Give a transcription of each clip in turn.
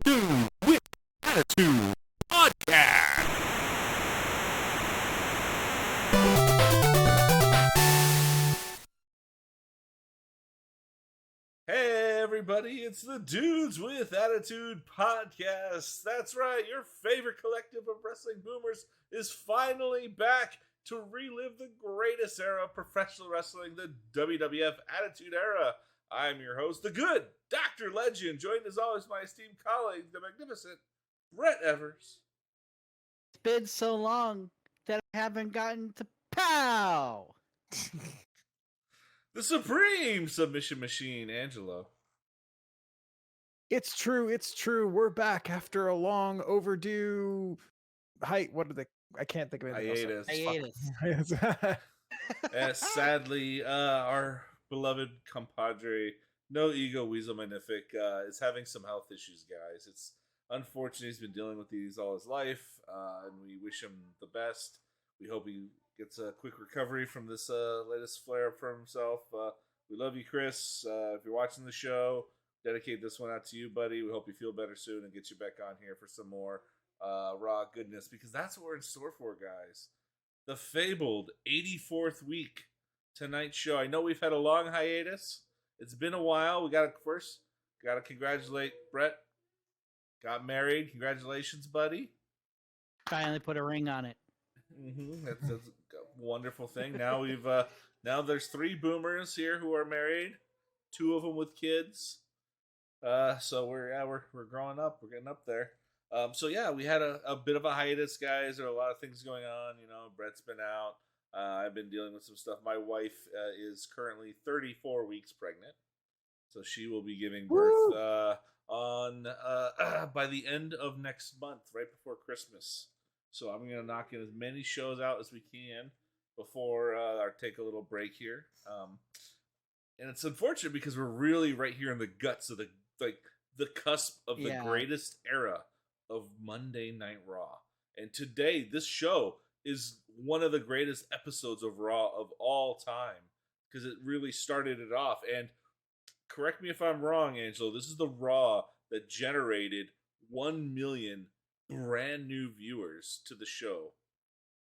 Dude with Attitude Podcast. Hey everybody, it's the Dudes with Attitude Podcast. That's right, your favorite collective of wrestling boomers is finally back to relive the greatest era of professional wrestling, the WWF Attitude Era. I'm your host, the good Dr. Legend, joined as always by my esteemed colleague, the magnificent Brett Evers. It's been so long that I haven't gotten to pow. The Supreme Submission Machine, Angelo. It's true. We're back after a long overdue what are they? I can't think of anything else. Hiatus. Sadly, our beloved compadre, No Ego Weasel Magnific, is having some health issues, guys. It's unfortunate he's been dealing with these all his life, and we wish him the best. We hope he gets a quick recovery from this latest flare-up for himself. We love you, Chris. If you're watching the show, dedicate this one out to you, buddy. We hope you feel better soon and get you back on here for some more raw goodness, because that's what we're in store for, guys. The fabled 84th week tonight's show. I know we've had a long hiatus. It's been a while. We got to congratulate Brett. Got married. Congratulations, buddy. Finally put a ring on it. Mm-hmm. That's a wonderful thing. Now now there's 3 boomers here who are married, 2 of them with kids. So we're growing up. We're getting up there. So yeah, we had a bit of a hiatus, guys. There are a lot of things going on. You know, Brett's been out. I've been dealing with some stuff. My wife is currently 34 weeks pregnant, so she will be giving birth on by the end of next month, right before Christmas. So I'm gonna knock in as many shows out as we can before our take a little break here. And it's unfortunate because we're really right here in the guts of the cusp of the greatest era of Monday Night Raw. And today, this show is one of the greatest episodes of Raw of all time, because it really started it off. And correct me if I'm wrong, Angelo, this is the Raw that generated 1 million brand new viewers to the show.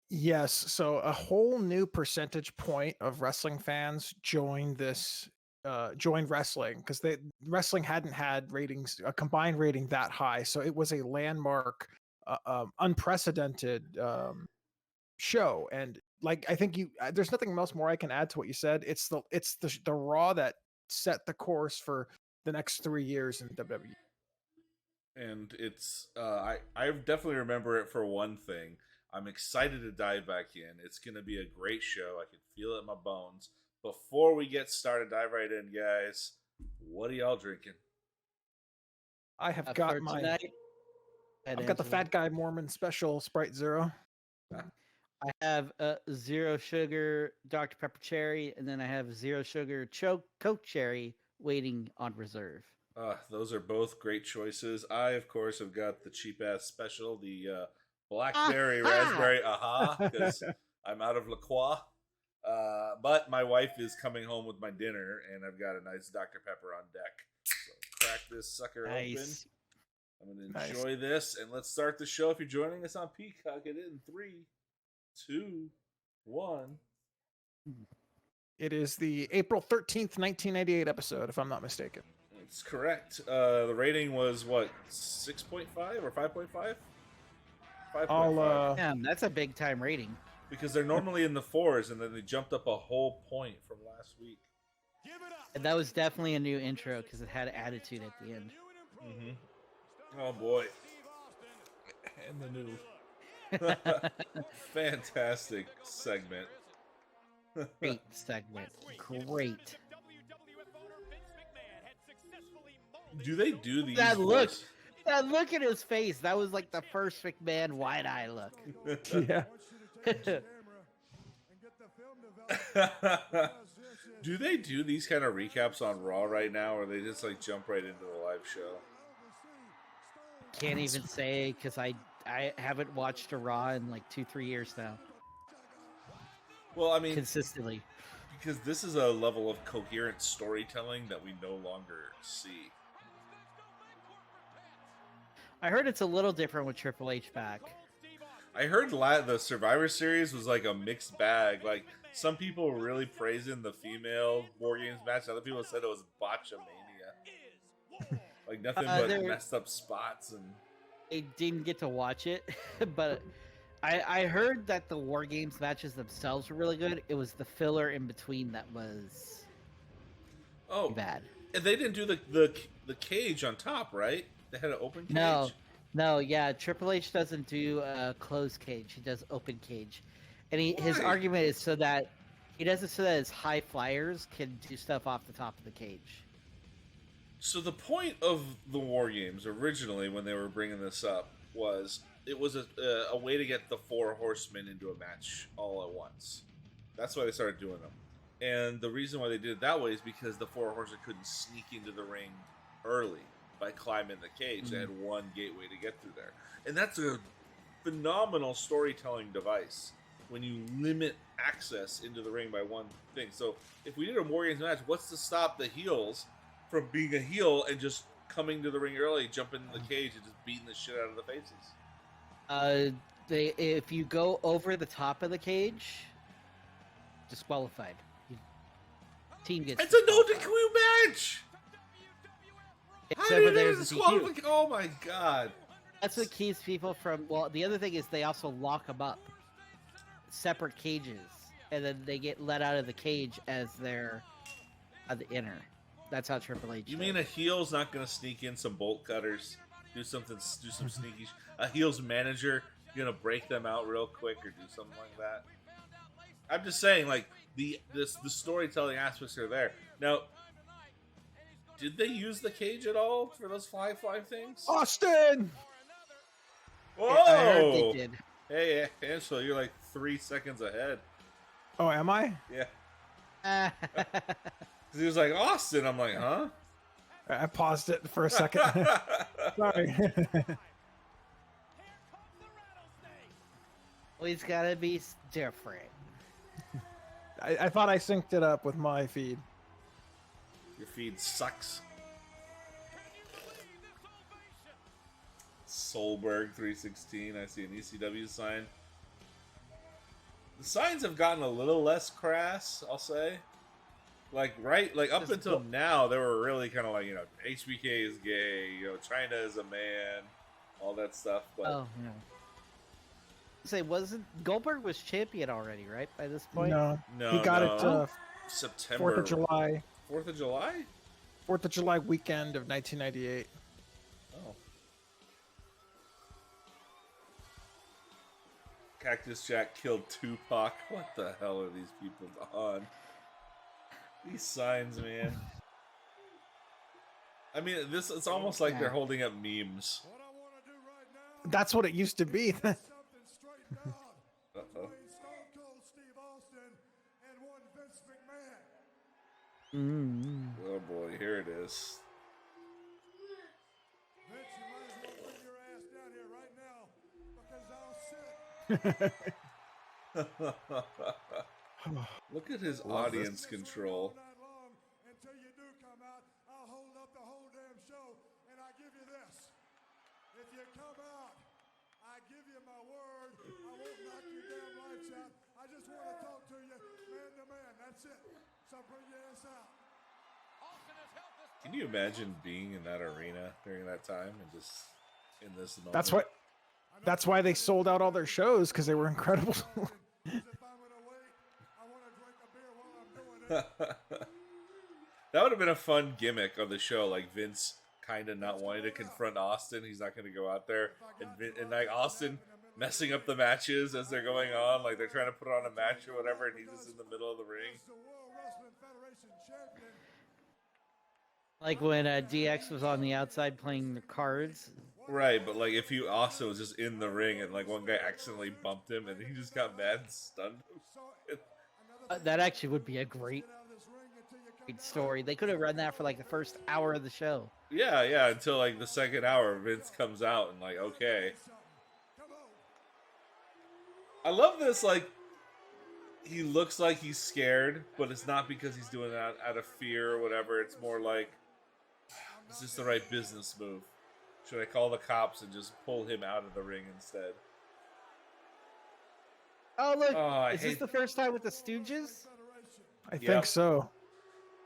Yes, so a whole new percentage point of wrestling fans joined wrestling, because wrestling hadn't had ratings, a combined rating that high, so it was a landmark, unprecedented show. And like, I think there's nothing else more I can add to what you said. It's the Raw that set the course for the next 3 years in WWE. And it's I definitely remember it for one thing. I'm excited to dive back in. It's going to be a great show. I can feel it in my bones. Before we get started, dive right in, guys. What are y'all drinking? I have got I've got the Fat Guy Mormon Special Sprite Zero. I have a 0 sugar Dr. Pepper Cherry, and then I have 0 sugar Coke Cherry waiting on reserve. Those are both great choices. I, of course, have got the cheap-ass special, the Blackberry Raspberry because I'm out of La Croix. But my wife is coming home with my dinner, and I've got a nice Dr. Pepper on deck. So crack this sucker open. I'm going to enjoy this, and let's start the show. If you're joining us on Peacock, it in 3, 2, 1. It is the April 13th, 1998 episode, if I'm not mistaken. That's correct. The rating was, what, 6.5 or 5.5? 5.5. Damn, that's a big time rating. Because they're normally in the 4s, and then they jumped up a whole point from last week. And that was definitely a new intro, because it had attitude at the end. Mm-hmm. Oh, boy. And the new... Fantastic segment. Great segment. Great. Do they do these? That look at his face. That was like the first McMahon wide eye look. Yeah. Do they do these kind of recaps on Raw right now, or they just like jump right into the live show? Can't even say, because I haven't watched a Raw in like 2-3 years now. Well, I mean, consistently, because this is a level of coherent storytelling that we no longer see. I heard it's a little different with Triple H back. I heard the Survivor Series was like a mixed bag. Like some people were really praising the female War Games match. Other people said it was botchamania. Like nothing but messed up spots and. I didn't get to watch it, but I heard that the War Games matches themselves were really good. It was the filler in between that was bad. And they didn't do the cage on top, right? They had an open cage. No, yeah. Triple H doesn't do a closed cage. He does open cage, and his argument is so that he does it so that his high flyers can do stuff off the top of the cage. So the point of the War Games originally, when they were bringing this up, was it was a way to get the 4 horsemen into a match all at once. That's why they started doing them. And the reason why they did it that way is because the 4 horsemen couldn't sneak into the ring early by climbing the cage. They had one gateway to get through there. And that's a phenomenal storytelling device when you limit access into the ring by one thing. So if we did a War Games match, what's to stop the heels from being a heel and just coming to the ring early, jumping in the cage, and just beating the shit out of the faces? If you go over the top of the cage, disqualified. Team gets. It's a no DQ match. How do you disqualify? Oh my god! That's what keeps people from. Well, the other thing is they also lock them up, separate cages, and then they get let out of the cage as they're at the inner. That's how Triple H. You mean a heel's not going to sneak in some bolt cutters, do some sneaky? A heel's manager going to break them out real quick or do something like that? I'm just saying, like the storytelling aspects are there. Now, did they use the cage at all for those fly things? Austin. Whoa! I heard they did. Hey, Angelo, you're like 3 seconds ahead. Oh, am I? Yeah. He was like, Austin. I'm like, huh? I paused it for a second. Sorry. Well, he's got to be different. I thought I synced it up with my feed. Your feed sucks. Solberg 316. I see an ECW sign. The signs have gotten a little less crass, I'll say. Like up until now, they were really kind of like, HBK is gay, China is a man, all that stuff. But say, wasn't Goldberg was champion already, right? By this point, no, he got it September 4th of July. 4th of July. 4th of July weekend of 1998. Oh. Cactus Jack killed Tupac. What the hell are these people on? These signs, man. I mean, it's almost like they're holding up memes. That's what it used to be. Uh-oh. Oh boy, here it is. Look at his audience control. Until you do come out, I'll hold up the whole damn show, and I give you this. If you come out, I give you my word, I won't knock your damn lights out. I just want to talk to you man to man. That's it. So bring your ass out. Can you imagine being in that arena during that time and just in this moment? That's why they sold out all their shows, because they were incredible. That would have been a fun gimmick of the show, like Vince kind of not wanting to confront Austin. He's not going to go out there, and like Austin messing up the matches as they're going on, like they're trying to put on a match or whatever, and he's just in the middle of the ring. Like when DX was on the outside playing the cards. Right, but like if Austin was just in the ring and like one guy accidentally bumped him and he just got mad and stunned him. That actually would be a great story. They could have run that for like the first hour of the show. Yeah, until like the second hour, Vince comes out and like, okay. I love this, like, he looks like he's scared, but it's not because he's doing that out of fear or whatever. It's more like, it's just the right business move. Should I call the cops and just pull him out of the ring instead? Oh look! Oh, Is this the first time with the Stooges? I Yep. think so.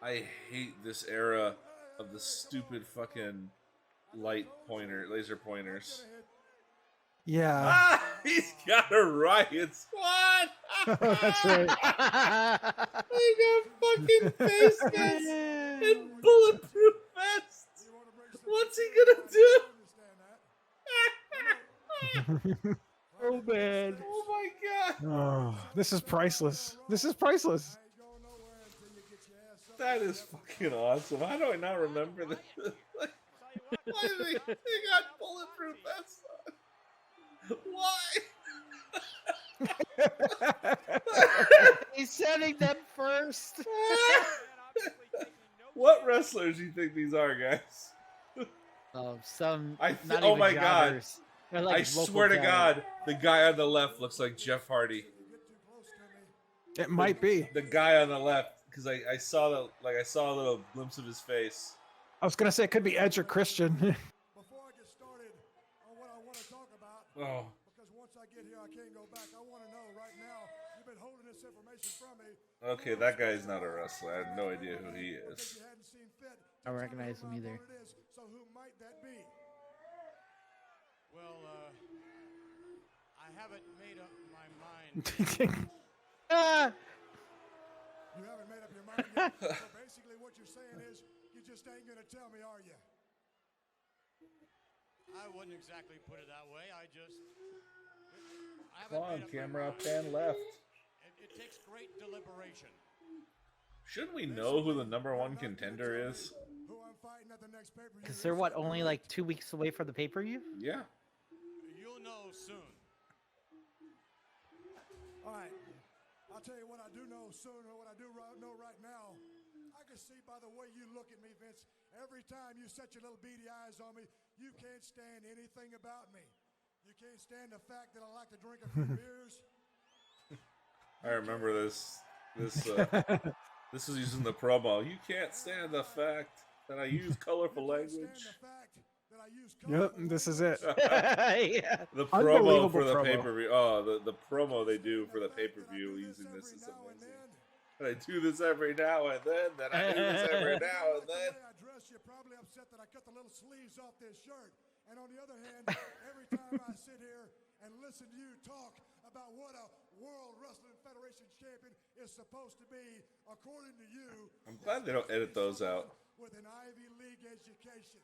I hate this era of the stupid fucking laser pointers. Yeah. Ah, he's got a riot squad. That's right. They got fucking face masks and bulletproof vests. What's he gonna do? Oh man! Oh my god, Oh, this is priceless. This is priceless. that is fucking awesome. How do I not remember this? Like, why do they got bulletproof vests on? Why? He's sending them first. What wrestlers do you think these are, guys? Oh, some. oh not even my God. jobbers. They're like I local swear to talent. God, the guy on the left looks like Jeff Hardy. It might be. The guy on the left, because I saw a little glimpse of his face. I was gonna say it could be Edge or Christian. Before I get started on what I want to talk about, Oh, because once I get here, I can't go back. I want to know right now. You've been holding this information from me. okay, that guy's not a wrestler. I have no idea who he is. You hadn't seen fit. I don't recognize him either. What it is. So who might that be? Well, I haven't made up my mind. Ah! You haven't made up your mind yet. So basically, what you're saying is you just ain't gonna tell me, are you? I wouldn't exactly put it that way. I haven't Come on, made up my camera, mind. pan left. It takes great deliberation. Shouldn't we know who the #1 contender is? Who I'm fighting at the next pay-per-view? Because they're what, only like 2 weeks away from the pay-per-view? Yeah. You'll know soon. All right. I'll tell you what I do know soon, or what I do know right now. I can see by the way you look at me, Vince. Every time you set your little beady eyes on me, you can't stand anything about me. You can't stand the fact that I like to drink a few beers. I remember this. This is using the promo. You can't stand the fact that I use colorful You can't language. stand the fact that I use Yep, colorful this is language. it. Yeah. The promo Unbelievable for the promo. pay-per-view. Oh, the promo they do for the pay-per-view using this is amazing. I do this every now and then. Then I do this every now and then. The way I dress, you're probably upset that I cut the little sleeves off this shirt. And on the other hand, every time I sit here and listen to you talk about what a World Wrestling Federation champion is supposed to be, according to you, I'm glad they don't edit those out. with an Ivy League education.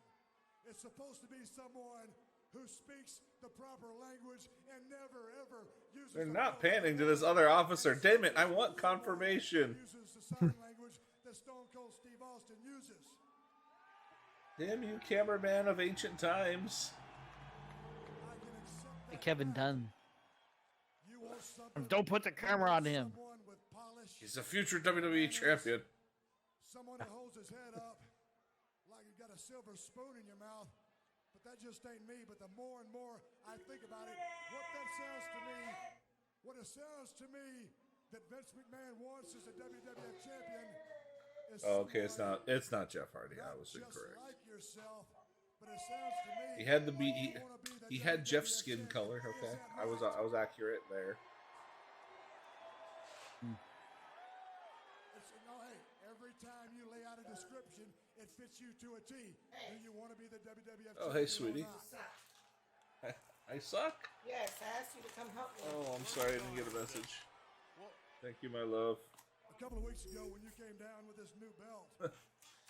It's supposed to be someone who speaks the proper language and never ever uses They're the not wrong panning to this other officer. Damn it, I want confirmation. uses the sign language that Stone Cold Steve Austin uses. Damn you, cameraman of ancient times. I can accept that. Kevin Dunn. You want something, Don't put the camera on him. someone with polish, He's a future WWE champion. someone who holds his head up like you got a silver spoon in your mouth. But that just ain't me. But the more and more I think about it, what it sounds to me that Vince McMahon wants as a WWF champion is Oh, okay, it's someone not Jeff Hardy. I was just incorrect. like yourself, but it sounds to me He had the you wanna be the he had Jeff's WWF skin champion. color. Is Okay, that I was accurate there. No, hey, every time you lay out a description, it fits you to a T. Do you want to be the WWF Oh, hey, champion or sweetie. not? I suck. Yes, I asked you to come help me. Oh, I'm sorry I didn't get a message. Thank you, my love. A couple of weeks ago when you came down with this new belt,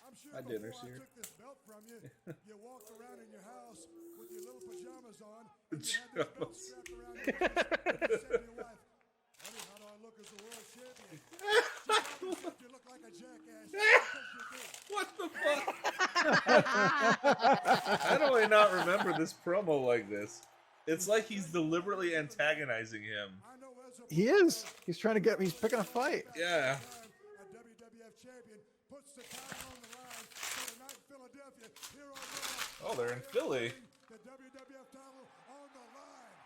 I'm sure My before dinner's I here. took this belt from you, you walked around in your house with your little pajamas on, and you had this belt Pajamas. strapped around your waist, and you said to your wife, honey, how do I look as the world champion? She probably said you look like a jackass because you do. What the fuck? How do I not remember this promo like this? It's like he's deliberately antagonizing him. I know as a He is. He's trying to get. He's picking a fight. Yeah. a WWF champion puts the title on the line for tonight in Philadelphia here on Raw. Oh, they're in Philly. The WWF title on the line.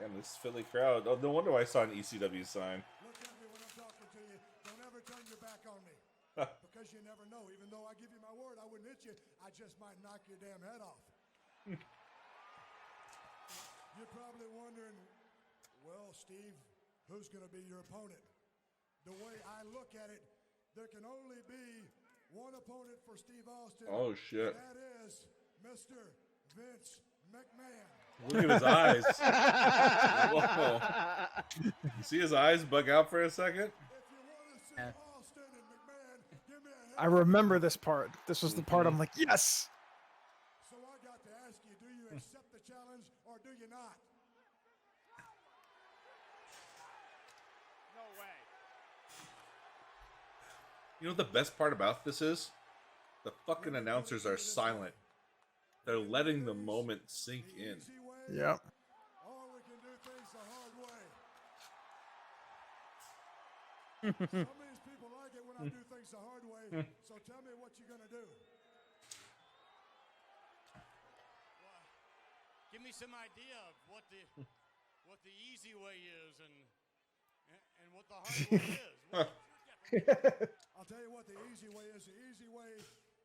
Damn, this Philly crowd. Oh, no wonder why I saw an ECW sign. Look at me when I'm talking to you. Don't ever turn your back on me. Because you never know. Even though I give you my word, I wouldn't hit you. I just might knock your damn head off. You're probably wondering, well, Steve, who's going to be your opponent? The way I look at it, there can only be one opponent for Steve Austin. Oh, shit. And that is Mr. Vince McMahon. Look at his eyes. Whoa. You see his eyes bug out for a second? If you want to see Yeah. Austin and McMahon, give me a I hand. remember this part. This was the part I'm like, yes. So I got to ask you, do you accept the challenge or do you not? No way. You know what the best part about this is? The fucking announcers are silent. They're letting the moment sink in. Easy way, Yep. or we can do things the hard way. Some of these people like it when I do things the hard way, so tell me what you're going to do. Well, give me some idea of what the easy way is and what the hard way is. I'll tell you what the easy way is. The easy way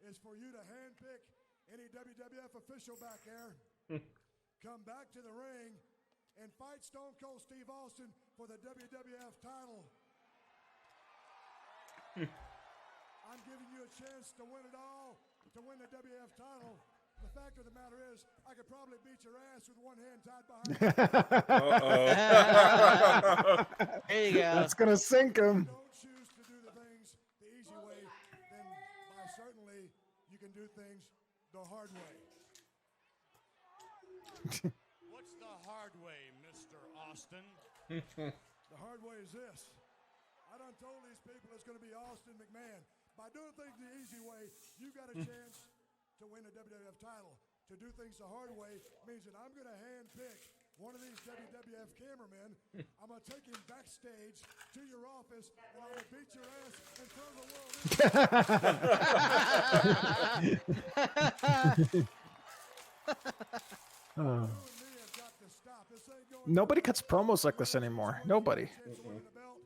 is for you to handpick any WWF official back there, come back to the ring, and fight Stone Cold Steve Austin for the WWF title. I'm giving you a chance to win it all, to win the WWF title. The fact of the matter is, I could probably beat your ass with one hand tied behind you. There you go. That's gonna sink him. Don't choose to do the things the easy way, then by certainly you can do things the hard way. What's the hard way, Mr. Austin? The hard way is this. I done told these people it's going to be Austin McMahon. By doing things the easy way, you got a chance to win the WWF title. To do things the hard way means that I'm going to handpick one of these WWF cameramen. I'm going to take him backstage to your office, and I'm going to beat your ass in front of the world. Oh. You and me have got to stop. This ain't going Nobody cuts promos like this anymore. Nobody. chance to win the belt.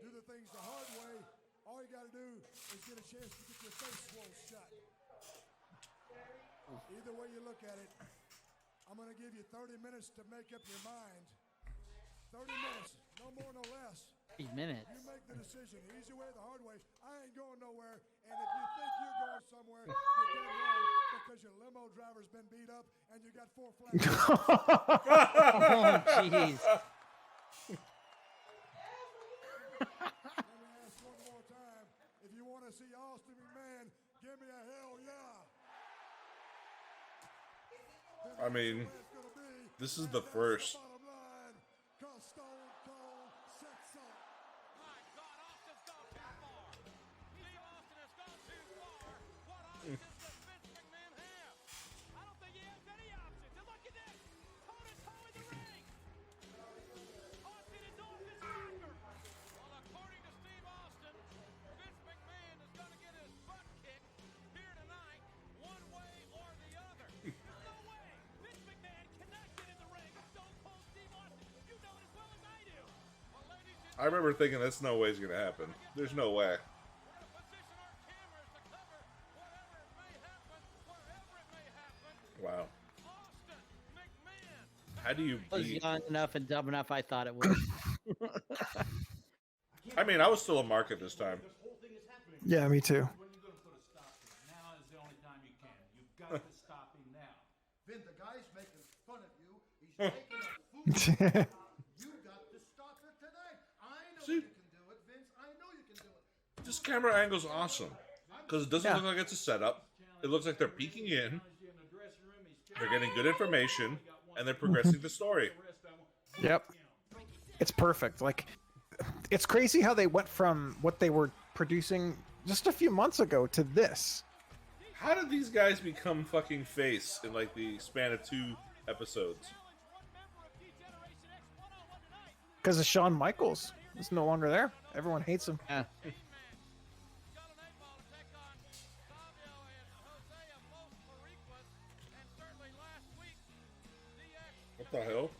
Do the things the hard way. All you got to do is get a chance to get your face swole shut. Either way you look at it, I'm going to give you 30 minutes to make up your mind. 30 minutes, no more, no less. 8 minutes. You make the decision, the easy way, the hard way. I ain't going nowhere. And if you think you're going somewhere, you're dead wrong because your limo driver's been beat up and you got 4 flat tires. Oh, jeez. Let me ask one more time. If you want to see Austin McMahon, give me a hell yeah. I mean, It's gonna be, this is and the that's first. bottom line, 'cause Stone Cold said so. My God, Austin's gone too far. Steve Austin has gone too far. What options does Vince McMahon have? I don't think he has any options. And look at this. Toe to toe in the ring. Austin is off his rocker. Well, according to Steve Austin, Vince McMahon is going to get his butt kicked here tonight, one way or the other. There's no way Vince McMahon cannot get in the ring with Stone Cold Steve Austin. You know it as well as I do. Well, ladies and I remember thinking that's no way it's gonna happen. There's no way. we're going to position our cameras to cover whatever it may happen, wherever it may happen. Wow. Austin McMahon. How do you I was beat? young enough and dumb enough I thought it was. I mean, I was still a mark at this time. Yeah, me too. When you going to put a stop to it? Now is the only time you can. You've got to stop him now. Vin, the guy's making fun of you. He's taking a food. You got to stop it tonight. I know See? you can do it, Vince. I know you can do it. This camera angle's awesome because it doesn't Yeah. look like it's a setup. It looks like they're peeking in. They're getting good information, and they're progressing the story. Yep. It's perfect. Like, it's crazy how they went from what they were producing just a few months ago to this. How did these guys become fucking face in like the span of 2 episodes? Because of Shawn Michaels. He's no longer there. Everyone hates him. Yeah. What the hell?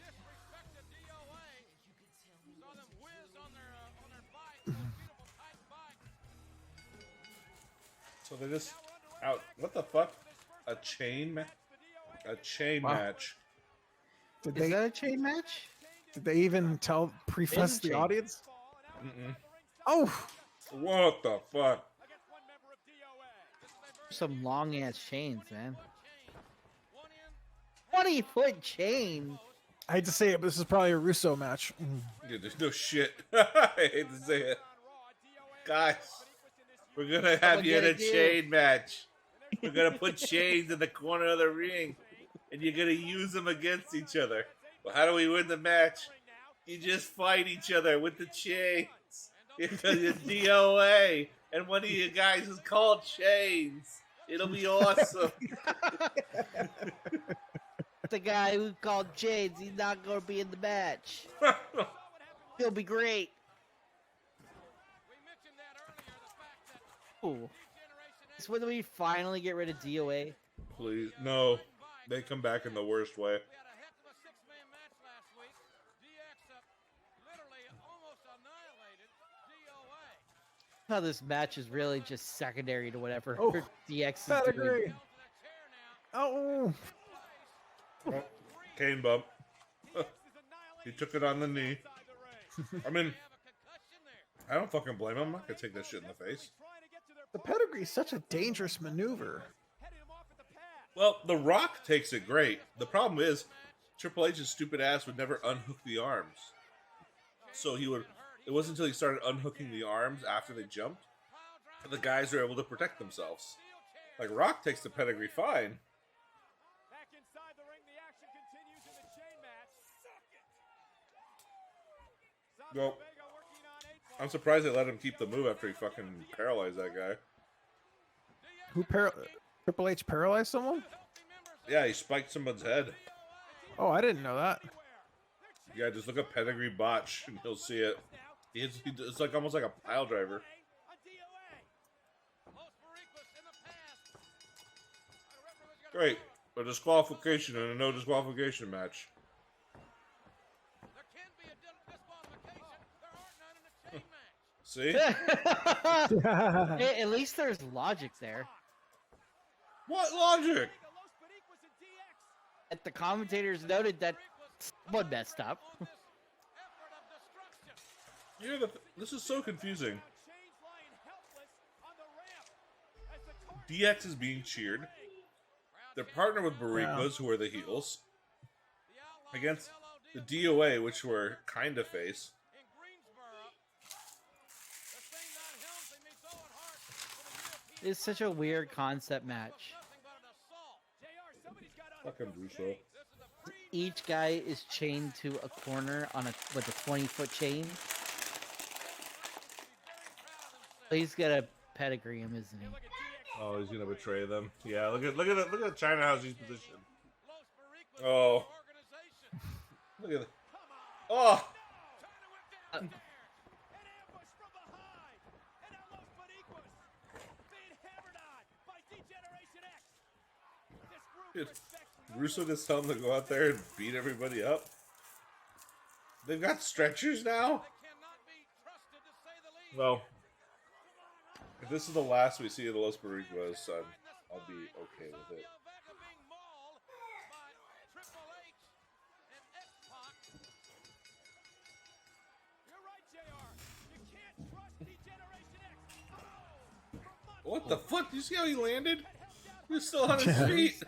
So they just out. What the fuck? A chain Wow. match. Did Is they that a chain match? did they even preface the chain. audience? Mm-mm. Oh, What the fuck? Some long ass chains, man. 20-foot chain. I hate to say it, but this is probably a Russo match. Yeah, there's no shit. I hate to say it. Guys, we're gonna have you in a chain match. We're gonna put chains in the corner of the ring, and you're gonna use them against each other. Well, how do we win the match? You just fight each other with the chains. Because it's DOA, and one of you guys is called Chains. It'll be awesome. The guy who called Chains, he's not going to be in the match. He'll be great. Ooh. This when we finally get rid of DOA. Please, no. They come back in the worst way. How this match is really just secondary to whatever Oh, DX is pedigree. doing. Oh, Cane bump. He took it on the knee. I mean, I don't fucking blame him. I'm not gonna take that shit in the face. the pedigree is such a dangerous maneuver. Well, The Rock takes it great. The problem is, Triple H's stupid ass would never unhook the arms. So he would. It wasn't until he started unhooking the arms after they jumped that the guys were able to protect themselves. Like, Rock takes the pedigree fine. Back inside the ring, the action continues in the chain match. Well, I'm surprised they let him keep the move after he fucking paralyzed that guy. Triple H paralyzed someone? Yeah, he spiked someone's head. Oh, I didn't know that. Yeah, just look up pedigree botch and you'll see it. It's like almost like a pile driver. Great. A disqualification and a no disqualification match. See? Hey, at least there's logic there. What logic? The commentators noted that someone messed up. This is so confusing. DX is being cheered. They're partnered with Barricos, who are the heels, against the DOA, which were kind of face. It's such a weird concept match. Fucking Russo. Each guy is chained to a corner on with a 20-foot chain. He's gonna pedigree him, isn't he? Oh, he's gonna betray them. Yeah, look at China House's position. Oh, look at that. Oh. Dude, Russo just tell them to go out there and beat everybody up. They've got stretchers now? Well, if this is the last we see of the Los Barricos, I'll be okay with it. What the fuck? Do you see how he landed? He was still on his feet.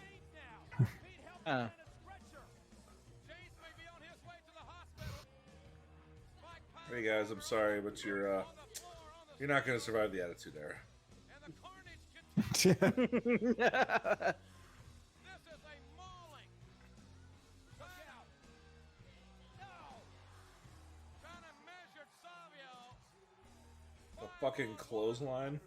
Hey guys, I'm sorry, but you're not gonna survive the Attitude Era. A fucking clothesline.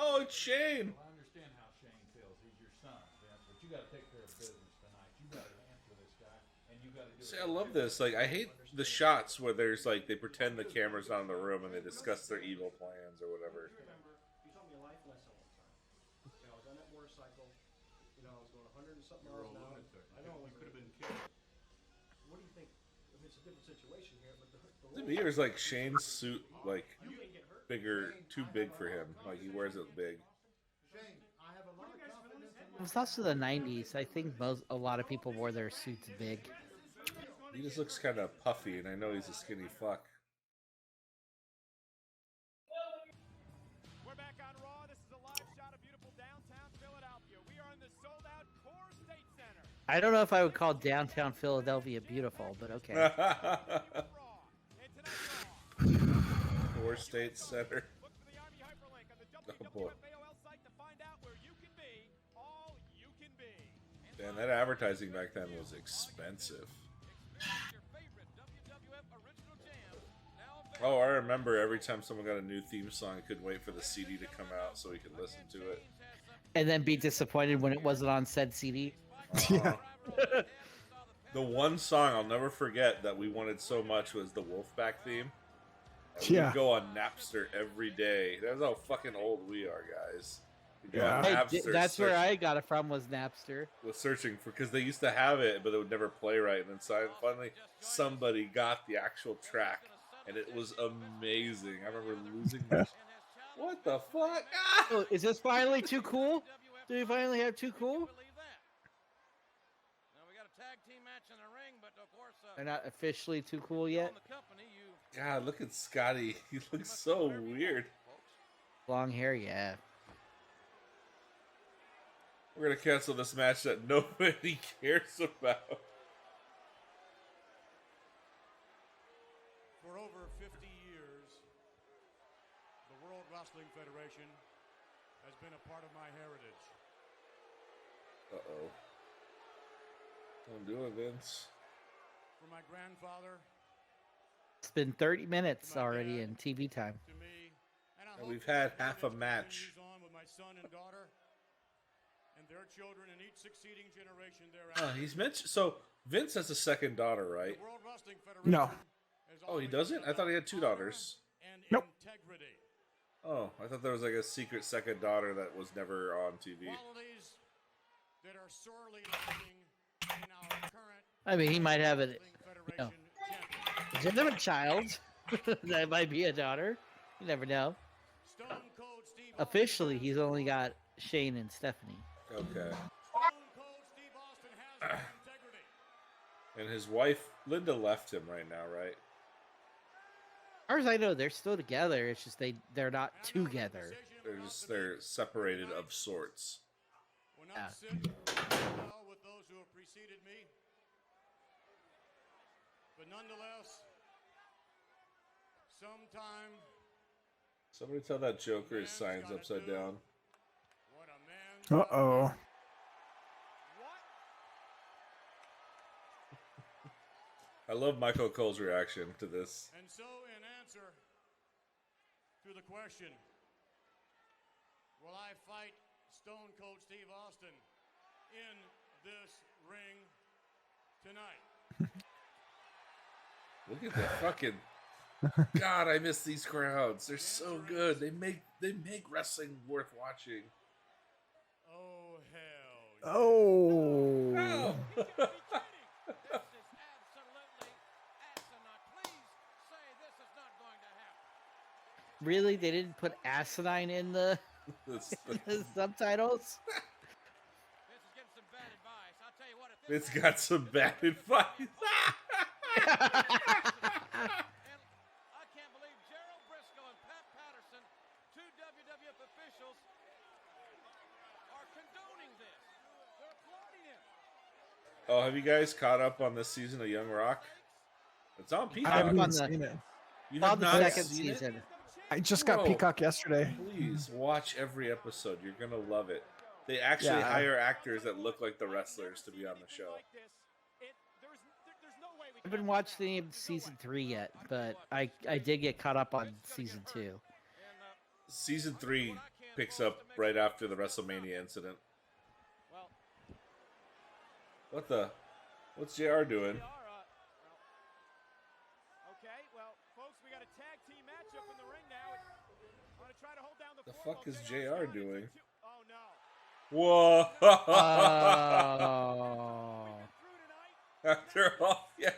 Oh, it's Shane. I understand how Shane feels. He's your son, Vince, but you got to take care of business tonight. You got to answer this guy, and you got to do. See, I love this. Like, I hate the shots where there's like they pretend the camera's not in the room and they discuss their evil plans or whatever. You taught me a life lesson one time. You know, I was on that motorcycle. You know, I was going 100 and something miles an hour. I know you could have been killed. What do you think? I mean, it's a different situation here, but To me, it's like Shane's suit, like bigger, too big for him. Like he wears it big. Shane, It was also the 90s. I think a lot of people wore their suits big. He just looks kind of puffy, and I know he's a skinny fuck. We're back on Raw. This is a live shot of beautiful downtown Philadelphia. We are in the sold-out Core State Center. I don't know if I would call downtown Philadelphia beautiful, but okay. Raw. And tonight's Raw. Core State Center. Look for the Army hyperlink on the Oh, boy. WWF site to find out where you can be, all you can be. Man, that advertising back then was expensive. Experience your favorite WWF original jams now available. Oh, I remember every time someone got a new theme song, I couldn't wait for the CD to come out so we could listen to it. And then be disappointed when it wasn't on said CD. Yeah. The one song I'll never forget that we wanted so much was the Wolfpack theme. And Yeah. we'd go on Napster every day. That's how fucking old we are, guys. We'd go on Yeah. Hey, Napster, that's where search- I got it from, was Napster. was searching for, because they used to have it, but it would never play right. And then finally, somebody got the actual track, and it was amazing. I remember losing my. What the fuck? Ah! Oh, is this finally too cool? Do we finally have too cool? Now we got a tag team match in the ring, but of course, They're not officially too cool yet. on the company, you God, look at Scotty. He looks so weird. Long hair, yeah. We're gonna cancel this match that nobody cares about. For over 50 years, the World Wrestling Federation has been a part of my heritage. Uh-oh. Don't do it, Vince. For my grandfather, It's been 30 minutes already in TV time. to me, and I And hope we've had that half a it match. continues on with my son and daughter and their children and each succeeding generation Oh, thereafter. he's mentioned. So Vince has a second daughter, right? The World Wrestling Federation No. has Oh, he always doesn't? been I thought he had about two honor daughters. and Nope. integrity. Oh, I thought there was like a secret second daughter that was never on TV. Qualities that are sorely lacking in our current I mean, he might have it. Wrestling Federation champion. Legitimate child. That might be a daughter. You never know. Stone Cold Steve Officially, Austin he's only got Shane and Stephanie. Okay. Stone Cold Steve Austin has no integrity. And his wife, Linda, left him right now, right? As far as I know, they're still together. It's just they're not And I know the together. decision They're separated of sorts. will Yeah. not sit well with those who have preceded me. But nonetheless, sometime Somebody tell that Joker his signs upside down. what a man. Uh-oh. what? I love Michael Cole's reaction to this. And so, in answer to the question, will I fight Stone Cold Steve Austin in this ring tonight? Look at the fucking. God, I miss these crowds. They're so good. They make wrestling worth watching. Oh, hell. Oh. Oh. This is absolutely asinine. Please say this is not going to happen. Really? They didn't put asinine in the This- subtitles? This is getting some bad advice. I'll tell you what, if this It's got some bad advice. And I can't believe Gerald Briscoe and Pat Patterson, two WWF officials, are condoning this. They're applauding him. Oh, have you guys caught up on this season of Young Rock? It's on I Peacock. haven't on even the- seen it. You On have the not second seen it? season. I just got Bro. Peacock yesterday. Please watch every episode. You're gonna love it. They actually Yeah. hire actors that look like the wrestlers to be on the show. I haven't watched any of season 3 yet, but I did get caught up on season 2. Season 3 picks up right after the WrestleMania incident. Well, What the? What's JR doing? okay, well, folks, we got a tag team matchup in the ring now. I'm gonna try to hold down the The fort fuck while is JR's JR going into doing? two- Oh no. Whoa! Oh. Through tonight. After all, yes,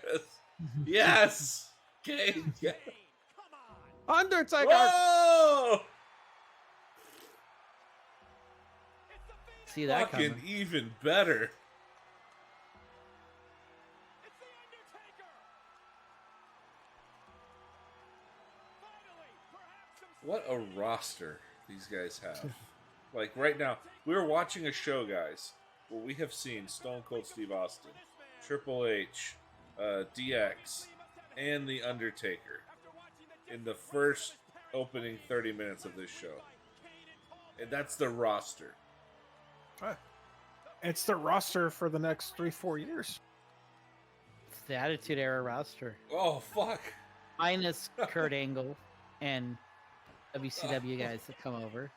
yes. Okay. Yeah. Kane, come on. Undertaker. Whoa! It's the See that Fucking coming. even better. It's the Undertaker. Finally, perhaps some What a roster these guys have. Like right now, we were watching a show, guys, where we have seen Stone Cold Steve Austin, Triple H, DX, and The Undertaker in the first opening 30 minutes of this show. And that's the roster. It's the roster for the next 3-4 years. It's the Attitude Era roster. Oh, fuck. Minus Kurt Angle and WCW guys that come over.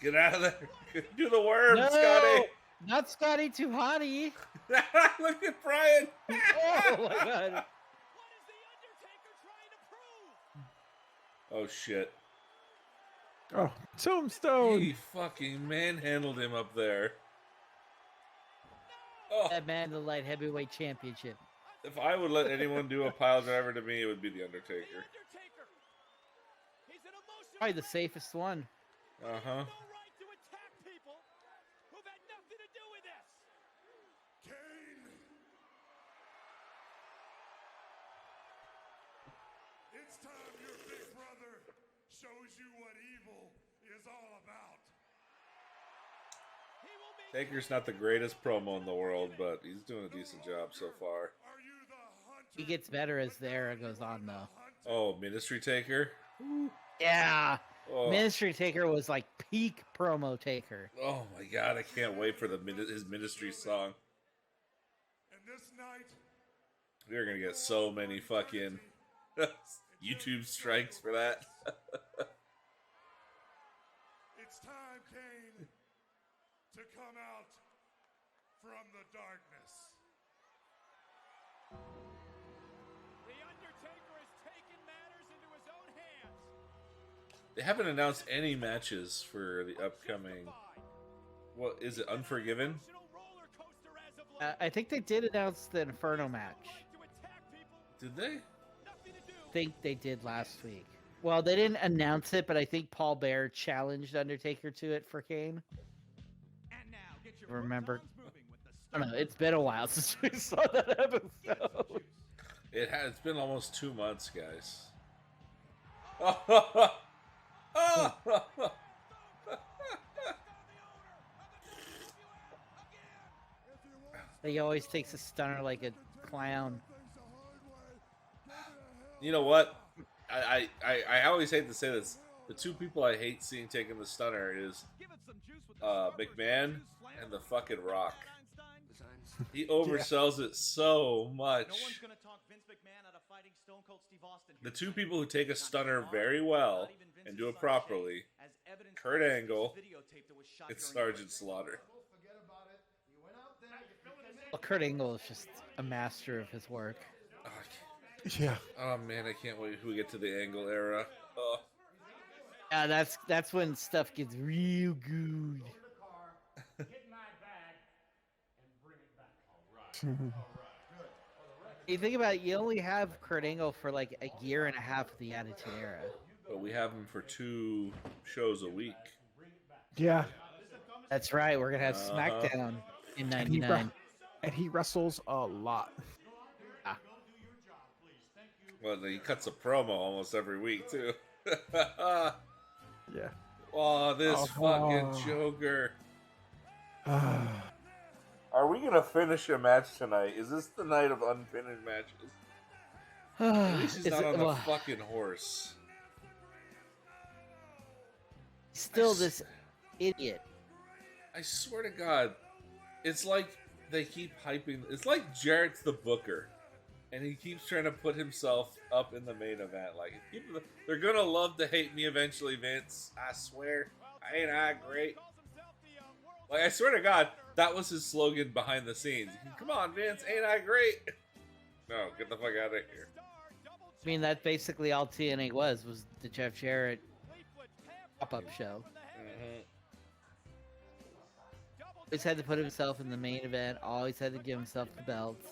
Get out of there. Do the worm, No! Scotty. Not Scotty Too Hottie. Look at Brian. Oh my god. What is the Undertaker trying to prove? Oh, shit. Oh, Tombstone. He fucking manhandled him up there. Oh, That man, the light heavyweight championship. if I would let anyone do a pile driver to me, it would be The Undertaker. Undertaker. He's an emotional Probably the safest one. Uh-huh. no right to attack people who've had nothing to do with this. Kane. It's time your big brother shows you what evil is all about. He will be Taker's not the greatest promo in the world, but he's doing a decent job so far. Are you the hunter? He gets better as the era goes on, though. Oh, Ministry Taker? Yeah. Oh, Ministry Taker was like peak promo Taker. oh my god, I can't wait for his Ministry song. And this night, We're gonna get so many fucking YouTube strikes for that. it's time, Kane, to come out from the darkness. The Undertaker has taken matters into his own hands. They haven't announced any matches for the upcoming. What is it? Unforgiven? Emotional roller coaster as of late. I think they did announce the Inferno match. Right to attack people, Did they? nothing to do. I think they did last week. Well, they didn't announce it, but I think Paul Bear challenged Undertaker to it for Kane. And now get your Remember? moving with the I don't know. It's been a while since we saw that episode. It has. It's been almost 2 months, guys. Oh, He always takes a stunner like a clown. you know what? I always hate to say this. The two people I hate seeing taking the stunner is McMahon and the fucking Rock. He oversells it so much. gonna talk Vince McMahon out of fighting Stone Cold Steve Austin. The two people who take a stunner very well and do it properly, Kurt Angle and Sergeant Slaughter. Forget about it. You went out there. Well, Kurt Angle is just a master of his work. Yeah. Oh man, I can't wait till we get to the Angle era. Oh. Yeah, that's when stuff gets real good. You think about it, you only have Kurt Angle for like a year and a half of the Attitude Era. But we have him for 2 shows a week. Yeah. That's right. We're gonna have Uh-huh. SmackDown in And he, '99. and he wrestles a lot. Well, he cuts a promo almost every week too. Yeah. Oh, this Oh. fucking Joker. Are we gonna finish a match tonight? Is this the night of unfinished matches? At least he's Is not it- on the well, fucking horse. still this idiot. I swear to God, it's like they keep hyping. It's like Jarrett's the booker, and he keeps trying to put himself up in the main event. Like people, they're gonna love to hate me eventually, Vince. I swear. Ain't I great? Like I swear to God, that was his slogan behind the scenes. Come on, Vince, ain't I great? No, get the fuck out of here. I mean, that basically all TNA was the Jeff Jarrett pop-up show. Mhm. Always had to put himself in the main event. Always had to give himself the belts.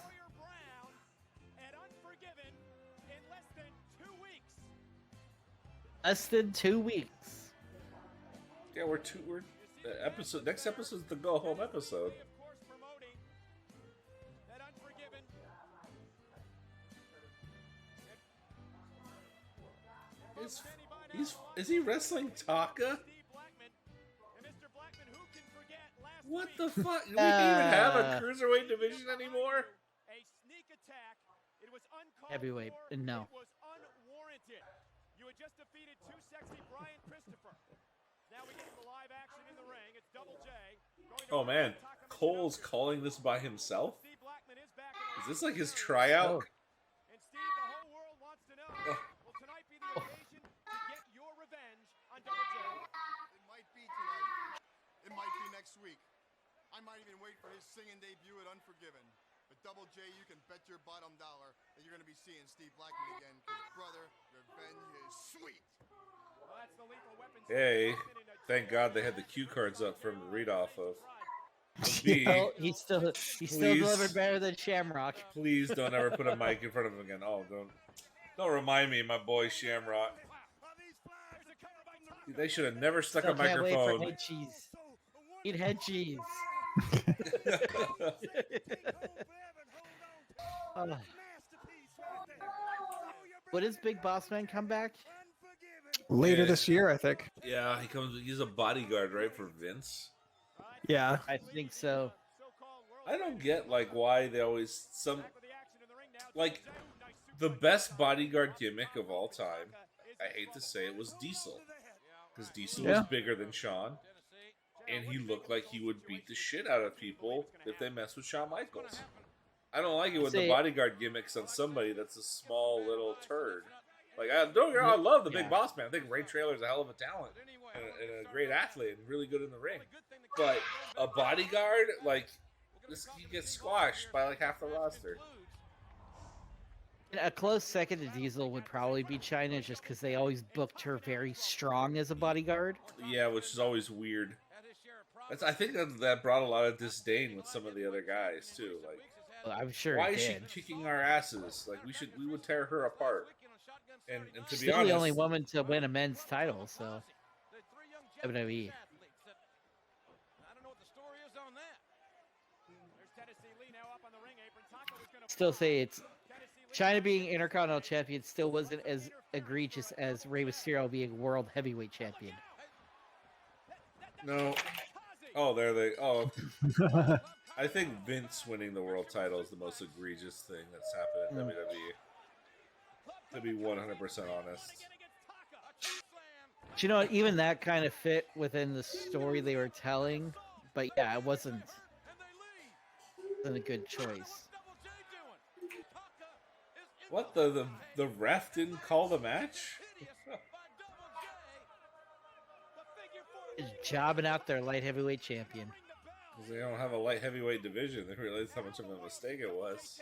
Less than 2 weeks. Yeah, we're episode. Next episode's the go home episode. Of course, promoting that Unforgiven. Is he wrestling Taka? Steve Blackman. And Mr. Blackman, who can forget last What week? the fuck? Do we even have a cruiserweight division anymore? A sneak attack. It was uncalled Heavyweight, for. no. It was unwarranted. You had just defeated Too Sexy Brian Christopher. Now we get the live action in the ring. It's Double J. Oh man, Cole's calling this by himself? Steve Blackman is back. Is this like his tryout? And Steve, the whole world wants to know. Will tonight be the occasion to get your revenge on Double J? It might be tonight. It might be next week. I might even wait for his singing debut at Unforgiven. But Double J, you can bet your bottom dollar that you're going to be seeing Steve Blackman again. Because, brother, revenge is sweet. Well, that's the lethal weapon. Hey, thank God they had the cue cards up for him to read off of. Well, he still Please. delivered better than Shamrock. Please don't ever put a mic in front of him again. Oh, don't remind me, of my boy Shamrock. They should have never stuck a Still can't wait for microphone. head cheese. Eat head cheese. Oh. When does Big Boss Man come back? Later Yeah. this year, I think. Yeah, he's a bodyguard, right, for Vince? Yeah. I think so. I don't get like why they always like the best bodyguard gimmick of all time. I hate to say it was Diesel, because Diesel was bigger than Shawn, and he looked like he would beat the shit out of people if they mess with Shawn Michaels. I don't like it when the bodyguard gimmicks on somebody that's a small little turd. Like I love the Big Boss Man. I think Ray Traylor's a hell of a talent and a great athlete and really good in the ring. But a bodyguard, like this, he gets squashed by like half the roster. A close second to Diesel would probably be China, just because they always booked her very strong as a bodyguard. Yeah, which is always weird. I think that brought a lot of disdain with some of the other guys too. Like, I'm sure. why it is she did. kicking our asses? Like we would tear her apart. And to She's be still honest, the only woman to win a men's title, so WWE. Still say it's China being Intercontinental Champion still wasn't as egregious as Rey Mysterio being World Heavyweight Champion. no. Oh, there they. Oh, I think Vince winning the world title is the most egregious thing that's happened in WWE. To be 100% honest. But you know what? Even that kind of fit within the story they were telling, but yeah, it wasn't a good choice. What the ref didn't call the match? Is jobbing out their light heavyweight champion. Because they don't have a light heavyweight division. They realized how much of a mistake it was.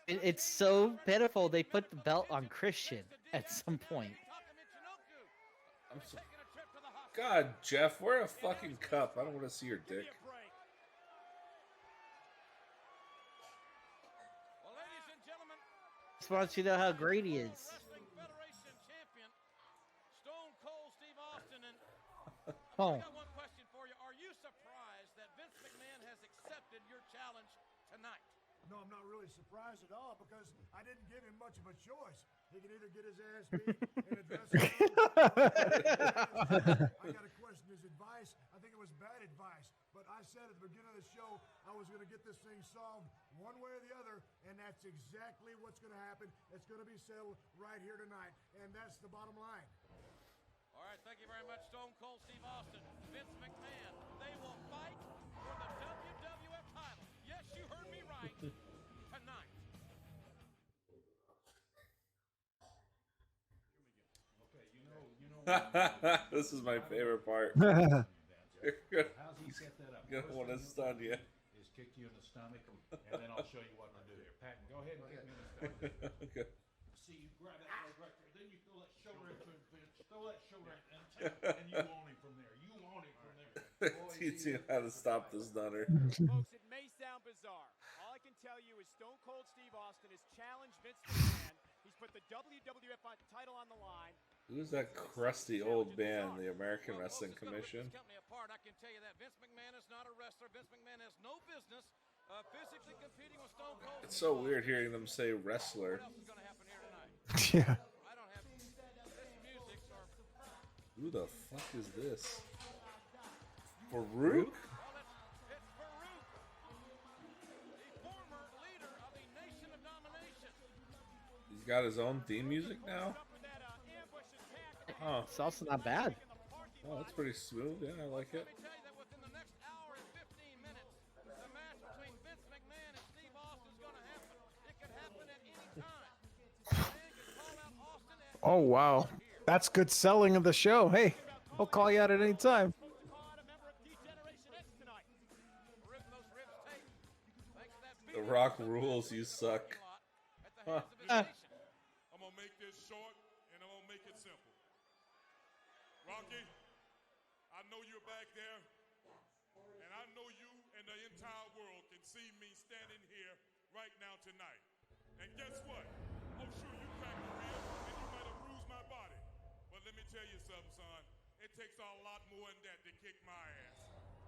It's so pitiful. They put the belt on Christian at some point. God, Jeff, wear a fucking cup. I don't want to see your dick. Just wants you to know how great he is. Oh. I got one question for you. Are you surprised that Vince McMahon has accepted your challenge tonight? No, I'm not really surprised at all because I didn't give him much of a choice. He can either get his ass beat in a dressing room. I got to question his advice. I think it was bad advice. But I said at the beginning of the show I was going to get this thing solved one way or the other, and that's exactly what's going to happen. It's going to be settled right here tonight, and that's the bottom line. All right, thank you very much, Stone Cold Steve Austin. Vince McMahon, they will fight for the WWF title. Yes, you heard me right. Tonight. This is my favorite part. How's he set that up? You're gonna want to stun you. Is kick you in the stomach, and then I'll show you what to do. Patton, go ahead and kick me in the stomach. Okay. See, you grab that leg right there, then you throw that shoulder into him, Vince. Throw that shoulder in, and you own him from there. You own him from there. Teach you how to stop the stunner. Folks, it may sound bizarre. All I can tell you is Stone Cold Steve Austin has challenged Vince McMahon. He's put the WWF title on the line. Who's that crusty old man, the American Wrestling Commission? Apart, I can tell you that Vince McMahon is not a wrestler. Vince McMahon has no business physically competing with Stone Cold. It's so weird hearing them say wrestler. What else is going to happen here tonight? Yeah. I don't have this music or Who the fuck is this? Farouk? well, it's Farouk, the former leader of the Nation of Domination. He's got his own theme music now? Up with that ambush attack. Huh. It's also not bad. Oh, that's pretty smooth. Yeah, I like it. Let me tell you that within the next hour and 15 minutes, the match between Vince McMahon and Steve Austin is going to happen. It could happen at any time. Man can call out Austin at Oh wow, that's good selling of the show. Hey, I'll call you out at any time. call out a member of D-Generation X tonight. Ripping those ribs tape. Thanks to that The beating Rock rules, you suck. at the hands of his nation. I'm gonna make this short and I'm gonna make it simple. Rocky, I know you're back there, and I know you and the entire world can see me standing here right now tonight. And guess what? Oh, sure, you cracked a rib and you might have bruised my body. But let me tell you something, son. It takes a lot more than that to kick my ass.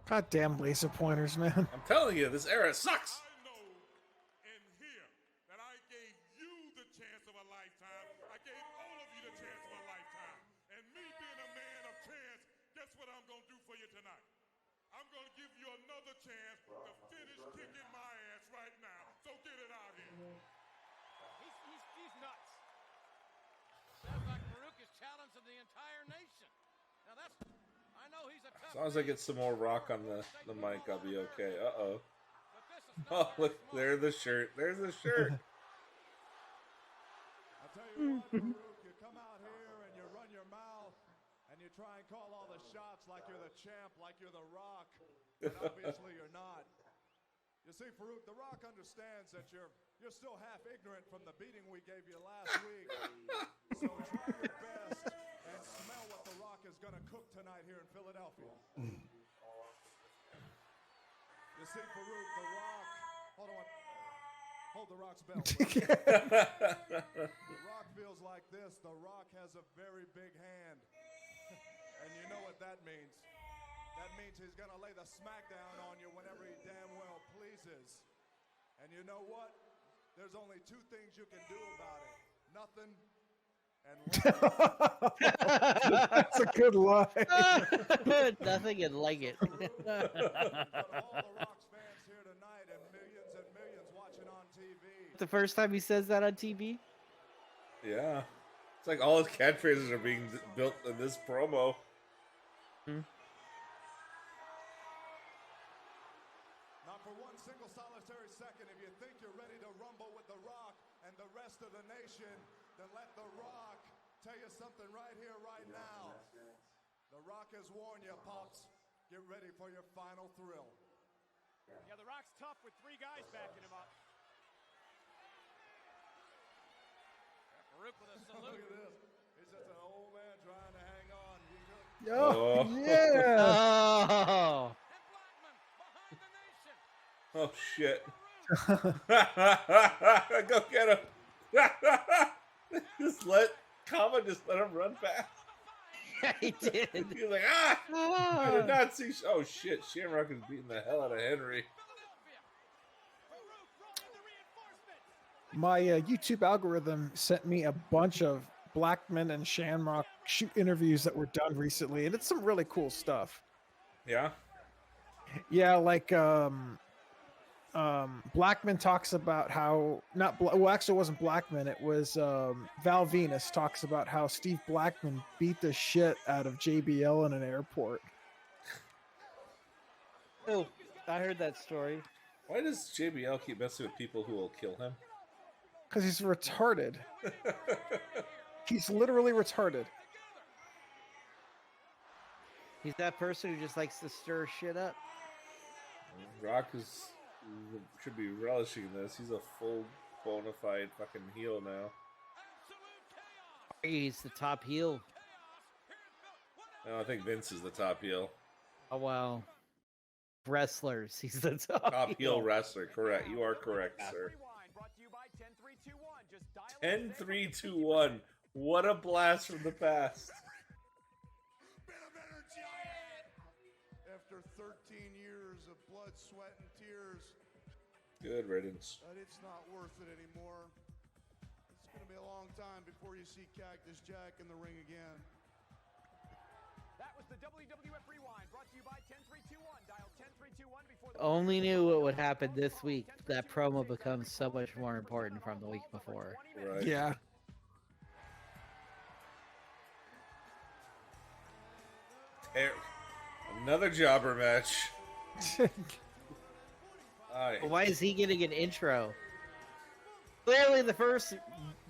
Goddamn laser pointers, man. I'm telling you, this era sucks. I know in here that I gave you the chance of a lifetime. I gave all of you the chance of a lifetime. And me being a man of chance, guess what I'm going to do for you tonight? I'm going to give you another chance to finish kicking my ass right now. So get it out here. He's nuts. Sounds like Farouk is challenging the entire nation. Now that's, I know he's a tough As long as I man, get some more rock on the mic, I'll be okay. Uh-oh. but this is Oh, not look, there's the shirt. There's the shirt. I tell you what, Farouk, you come out here and you run your mouth and you try and call all the shots like you're the champ, like you're the Rock, but obviously you're not. You see, Farouk, the Rock understands that you're still half ignorant from the beating we gave you last week. So try your best and smell what the Rock is going to cook tonight here in Philadelphia. You see, Farouk, the Rock. Hold on. Hold the Rock's belt. The Rock feels like this. The Rock has a very big hand. And you know what that means. That means he's going to lay the smackdown on you whenever he damn well pleases. And you know what? There's only two things you can do about it. Nothing and That's a good line. Nothing and like it. But all the Rock's fans here tonight and millions watching on TV. The first time he says that on TV. Yeah. It's like all his catchphrases are being built in this promo. Not for one single solitary second, if you think you're ready to rumble with The Rock and the rest of the nation, then let The Rock tell you something right here, right now. The Rock has warned you, Pops. Get ready for your final thrill. Yeah, the Rock's tough with three guys backing him up. Farouk with a Look salute. at this. He's just an old man trying to hang on. He's really... Oh, Oh. yeah. Oh. And Blackman behind the nation. Oh, shit. Go get him. Just let him run back. Yeah, he did. He's like, I did not see. Oh, shit. Shamrock is beating the hell out of Henry. My YouTube algorithm sent me a bunch of Blackman and Shamrock shoot interviews that were done recently, and it's some really cool stuff. Yeah. Yeah, like Blackman talks about how well, actually, it wasn't Blackman. It was Val Venus talks about how Steve Blackman beat the shit out of JBL in an airport. Oh, I heard that story. Why does JBL keep messing with people who will kill him? Because he's retarded. He's literally retarded. He's that person who just likes to stir shit up. Rock should be relishing this. He's a full bona fide fucking heel now. He's the top heel. No, I think Vince is the top heel. Oh wow. Wrestlers. He's the Top heel wrestler. Correct. You are correct, sir. 10-3-2-1. What a blast from the past. Been a better giant. After 13 years of blood, sweat, and tears, Good riddance. but it's not worth it anymore. It's going to be a long time before you see Cactus Jack in the ring again. That was the WWF Rewind, brought to you by 10321. Dial 10321 before the Only knew what would happen this week. That promo becomes so much more important from the week before. Right. Yeah. Another jobber match. Aye. Why is he getting an intro? Clearly the first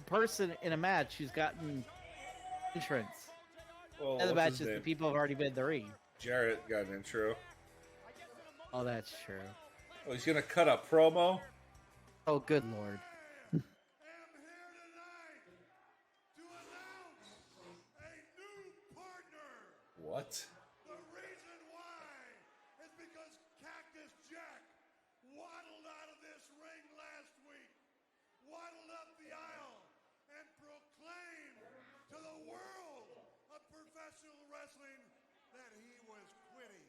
person in a match who's gotten entrance. Well, And the what's match his is the name? people have already been in the ring. Jarrett got an intro. Oh, that's true. Oh, he's gonna cut a promo. Oh, good lord. am here tonight to announce a new partner. What? The reason why is because Cactus Jack waddled out of this ring last week, waddled up the aisle, and proclaimed to the world of professional wrestling that he was quitting.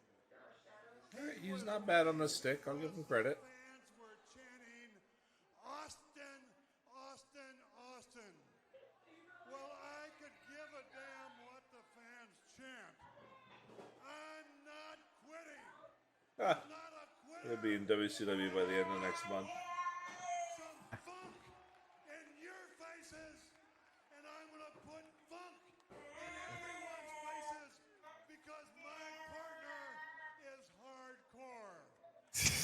Alright, he's not bad on the stick. I'll give him credit. Fans were chanting, Austin, Austin, Austin. Well, I could give a damn what the fans chant. I'm not quitting. Ah, Not a quitter. he'll be in WCW by the end of next month. Some funk in your faces, and I'm gonna put funk in everyone's faces because my partner is hardcore.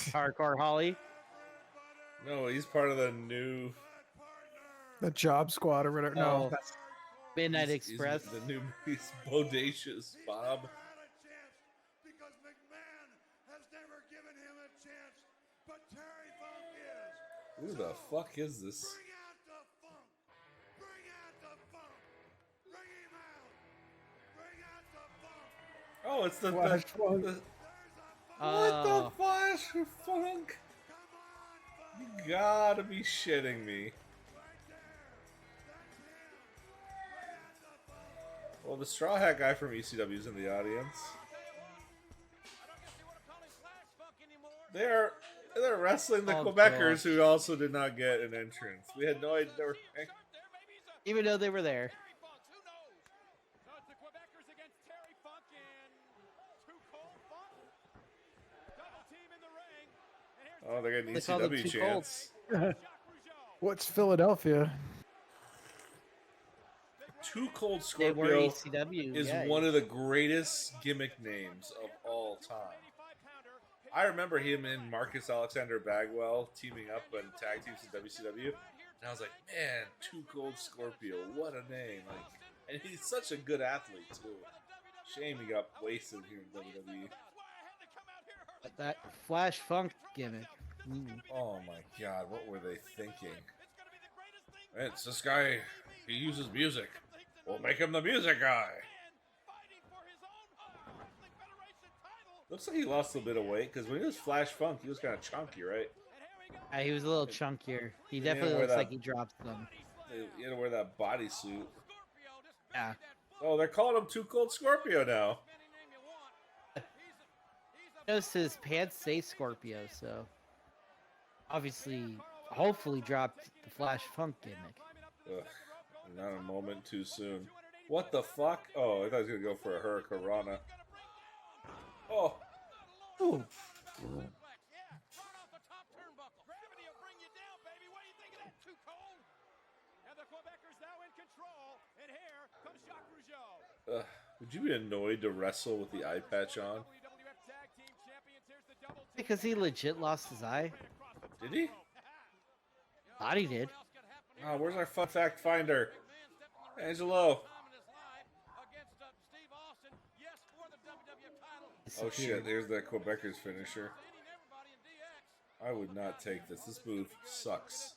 Hardcore Holly. Everybody, No, he's part of the new. my partner. The Job Squad or whatever. No, No. that's Midnight he's Express. the new. He's bodacious, Bob. Never had a chance because McMahon has never given him a chance, but Terry Funk is. Who the fuck is this? Bring out the funk. Bring out the funk. Bring him out. Bring out the funk. Oh, it's the. Flash the, Funk. the There's a funk. what the Oh. Flash Funk? Come on, funk. You gotta be shitting me. Right there. That's him. Bring out the funk. Well, the Straw Hat guy from ECW is in the audience. They're wrestling the Oh, Quebecers, who also did not get an entrance. We had no idea. They were, Even though they were there. So it's the Quebecers against Terry Funk and Too Cold Funk. Double team in the ring. And here's oh, they're getting They call them ECW Too Cold. chants. Jacques Rougeau. what's Philadelphia. Too Cold They were Scorpio ECW. is yeah. one of the greatest gimmick names of all time. I remember him and Marcus Alexander Bagwell teaming up and tag teams in WCW, and I was like, man, Too Cold Scorpio, what a name! Like, and he's such a good athlete too. Shame he got wasted here in WWE. But that Flash Funk gimmick. Oh my God, what were they thinking? It's this guy. He uses music. We'll make him the music guy. Looks like he lost a bit of weight because when he was Flash Funk, he was kind of chunky, right? He was a little chunkier. He Yeah, definitely wear looks that- like he dropped some. He had to wear that bodysuit. Yeah. Oh, they're calling him Too Cold Scorpio now. Notice his pants say Scorpio, so obviously, hopefully dropped the Flash Funk gimmick. Ugh, not a moment too soon. What the fuck? Oh, I thought he was gonna go for a Hurricane Rana. Oh, Ooh. would you be annoyed to wrestle with the eye patch on? Because he legit lost his eye. Did he? Thought he did. Oh, where's our fun fact finder? Angelo. Oh shit, there's that Quebecers finisher. I would not take this. This move sucks.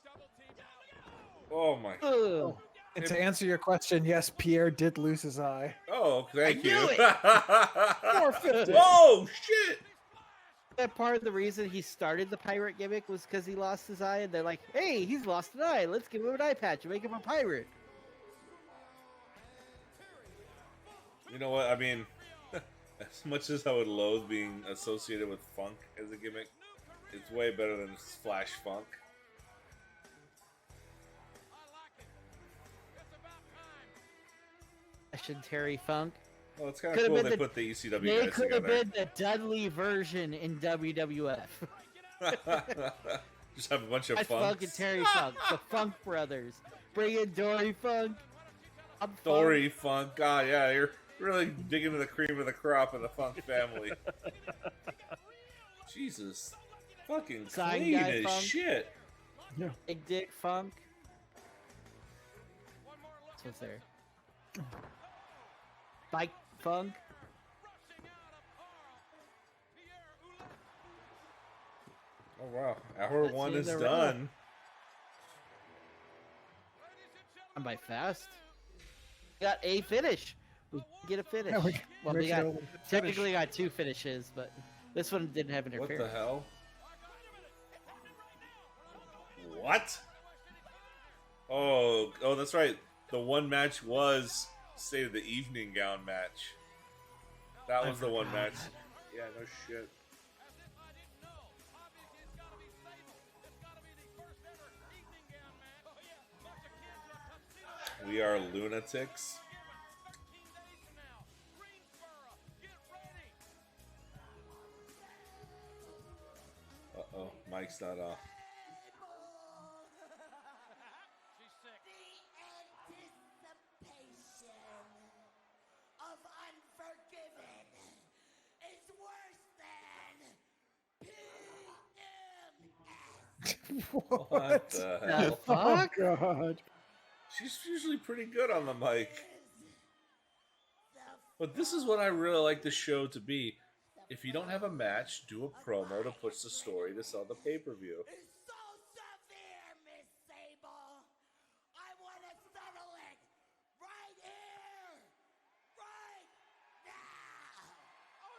Oh my. Ugh. And to answer your question, yes, Pierre did lose his eye. Oh, thank you. knew it. 450. Oh shit! That part of the reason he started the pirate gimmick was because he lost his eye, and they're like, "Hey, he's lost an eye. Let's give him an eye patch and make him a pirate." You know what? I mean, as much as I would loathe being associated with funk as a gimmick, it's way better than Flash Funk. Terry Funk. Well, it's kind of Could've cool been they the- put the ECW They guys could have together. been the Dudley version in WWF. Just have a bunch of That's funks. Funk and Terry Funk, the Funk brothers. Bring in Dory Funk. I'm Funk. Dory Funk. God, yeah, you're really digging into the cream of the crop of the Funk family. Jesus. Fucking Sign clean guy as Funk. shit. Big Dick Funk. That's what's there. Bike Funk. Oh, wow. Hour That's one the is end of the done. I'm by fast. Got a finish. We get a finish. Yeah, we well, make we it got over the technically got 2 finishes, but this one didn't have What interference. the hell? What? Oh, that's right. The one match was State of the Evening Gown match. That was the one match. Yeah, no shit. We are lunatics. Uh-oh, mic's not off. Of Unforgiven is worse than PMS. What the hell? Oh god. She's usually pretty good on the mic. But this is what I really like the show to be. If you don't have a match, do a promo to push the story to sell the pay-per-view. It's so severe, Miss Sable. I want to settle it right here, right now. Oh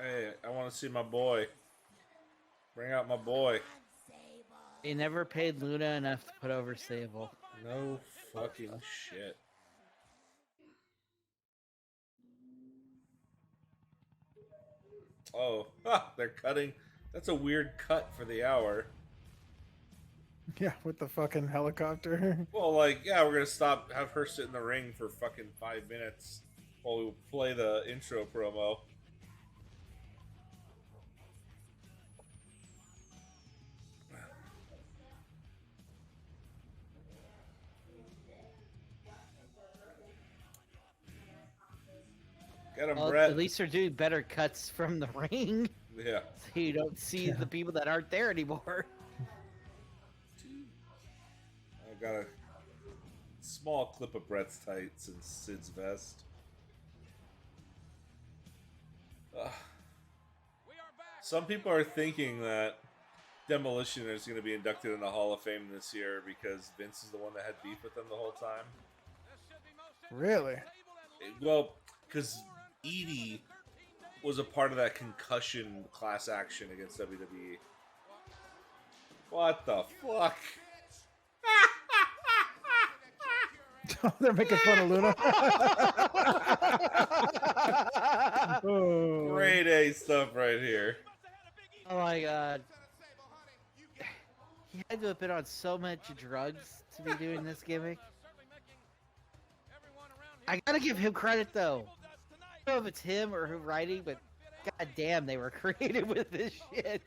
yeah. Hey, I want to see my boy. Bring out my boy. They never paid Luna enough to put over Sable. No fucking shit. Oh, they're cutting. That's a weird cut for the hour. Yeah, with the fucking helicopter. Well, like, yeah, we're gonna stop, have her sit in the ring for fucking 5 minutes while we play the intro promo. Get him, Well, Brett. at least they're doing better cuts from the ring, Yeah. so you don't see the people that aren't there anymore. I got a small clip of Brett's tights and Sid's vest. Some people are thinking that Demolition is going to be inducted in the Hall of Fame this year because Vince is the one that had beef with them the whole time. Really? Well, because Edie was a part of that concussion class action against WWE. What the fuck? They're making fun of Luna. Oh. Grade A stuff right here. Oh my god. He had to have been on so much drugs to be doing this gimmick. I gotta give him credit though. I don't know if it's him or who writing, but god damn, they were creative with this shit.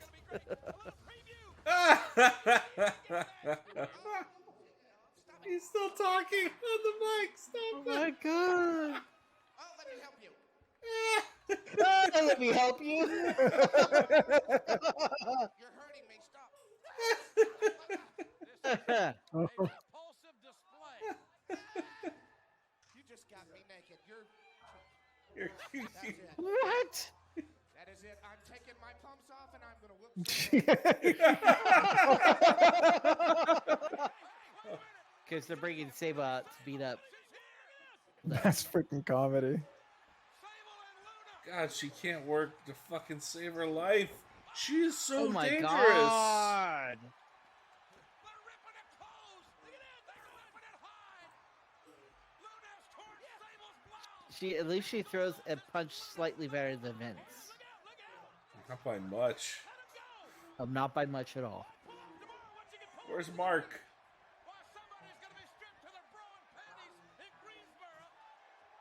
He's still talking on the mic. Stop Oh my god. Oh, let me help you. Let me help you. You're hurting me. Stop. Repulsive display. You just got me naked. You're- That's it. What? That is it. I'm taking my pumps off and I'm gonna whoop. Because they're bringing Sable out to beat up. That's freaking comedy. God, she can't work to fucking save her life. She is so Oh my dangerous. god. At least she throws a punch slightly better than Vince. Not by much. Not by much at all. Where's Mark? Why, somebody's gonna be stripped to their bra and panties in Greensboro.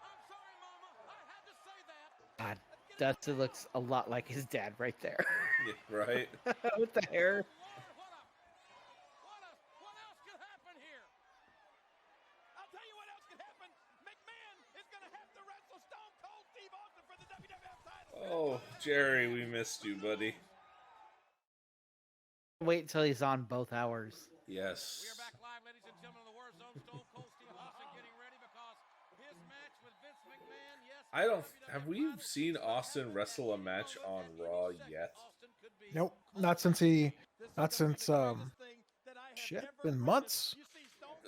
I'm sorry, Mama. I had to say that. God, Dustin looks a lot like his dad right there. Yeah, right. With the hair. What else could happen here? I'll tell you what else could happen. McMahon is gonna have to wrestle Stone Cold Steve Austin for the WWF title. Oh, Jerry, we missed you, buddy. Wait until he's on both hours. Yes. We are back live, ladies and gentlemen, of the War Zone. Stone Cold Steve Austin getting ready because his match with Vince McMahon. Yes. I don't. Have we seen Austin wrestle a match on Raw yet? Nope, not since shit, been months.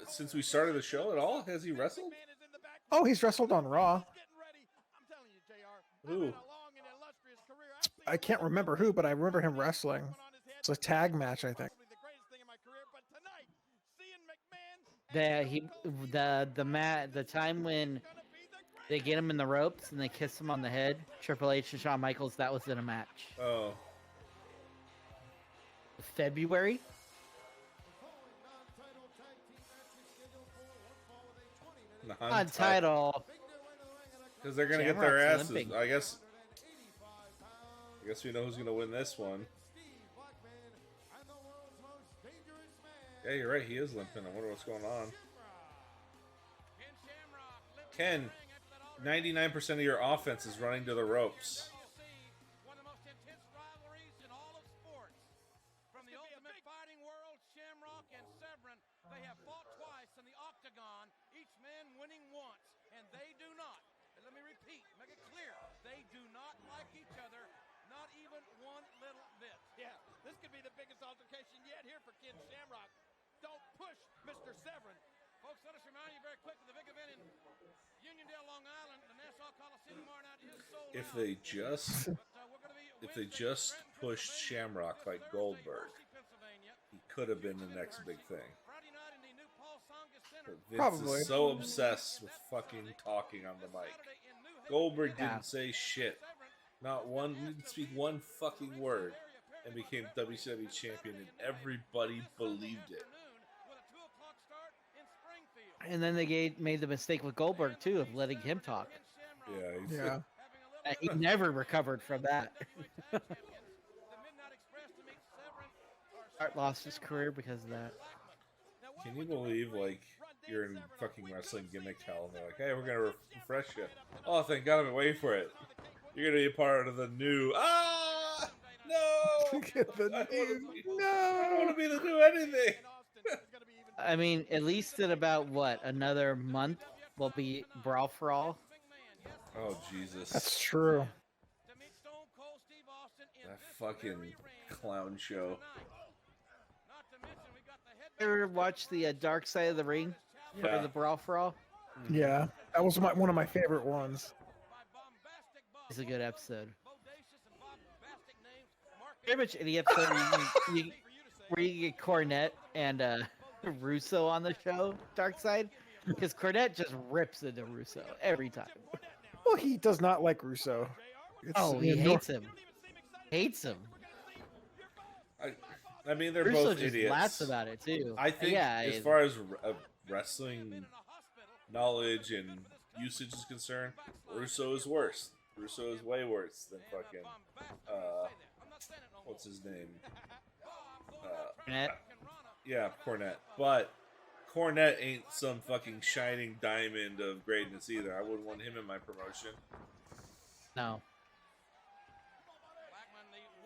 Since we started the show at all? Has he wrestled? Oh, he's wrestled on Raw. Who? I can't remember who, but I remember him wrestling. It's a tag match, I think. The time when they get him in the ropes and they kiss him on the head, Triple H and Shawn Michaels, that was in a match. Oh. February? Non-title. Because they're gonna get their asses. I guess we know who's gonna win this one. Yeah, you're right. He is limping. I wonder what's going on. Ken, 99% of your offense is running to the ropes. One of the most intense rivalries in all of sports. From the Ultimate Fighting World, Shamrock and Severin, they have fought twice in the octagon, each man winning once, and they do not. And let me repeat, make it clear, they do not like each other, not even one little bit. Yeah, this could be the biggest altercation yet here for Ken Shamrock. Don't push Mr. Severin. Folks, let us remind you very quickly, the big event in Uniondale, Long Island, the Nassau Coliseum tomorrow night is sold If out. they just pushed Shamrock like Goldberg, he could have been the next big thing. But Vince Probably. is so obsessed with fucking talking on the mic. Goldberg didn't say shit. Not one, didn't speak one fucking word, and became WCW champion, and everybody believed it. And then they made the mistake with Goldberg, too, of letting him talk. Yeah. He never recovered from that. Art lost his career because of that. Can you believe, like, you're in fucking wrestling gimmick hell, and they're like, hey, we're gonna refresh you. Oh, thank God, I've been waiting for it. You're gonna be a part of the new. Ah! No! I don't want to be the new anything. I mean, at least in about, another month, will be Brawl for All. Oh, Jesus. That's true. That fucking clown show. Ever watch the Dark Side of the Ring for Yeah. the Brawl for All? Yeah, that was one of my favorite ones. It's a good episode. Very much any episode where you get Cornette and Russo on the show, Dark Side, because Cornette just rips into Russo every time. Well, he does not like Russo. He hates him. Hates him. I mean, they're Russo both just idiots. laughs about it too. I think, yeah, as far as wrestling knowledge and usage is concerned, Russo is worse. Russo is way worse than fucking what's his name? Cornette. Yeah, Cornette. But Cornette ain't some fucking shining diamond of greatness either. I wouldn't want him in my promotion. No.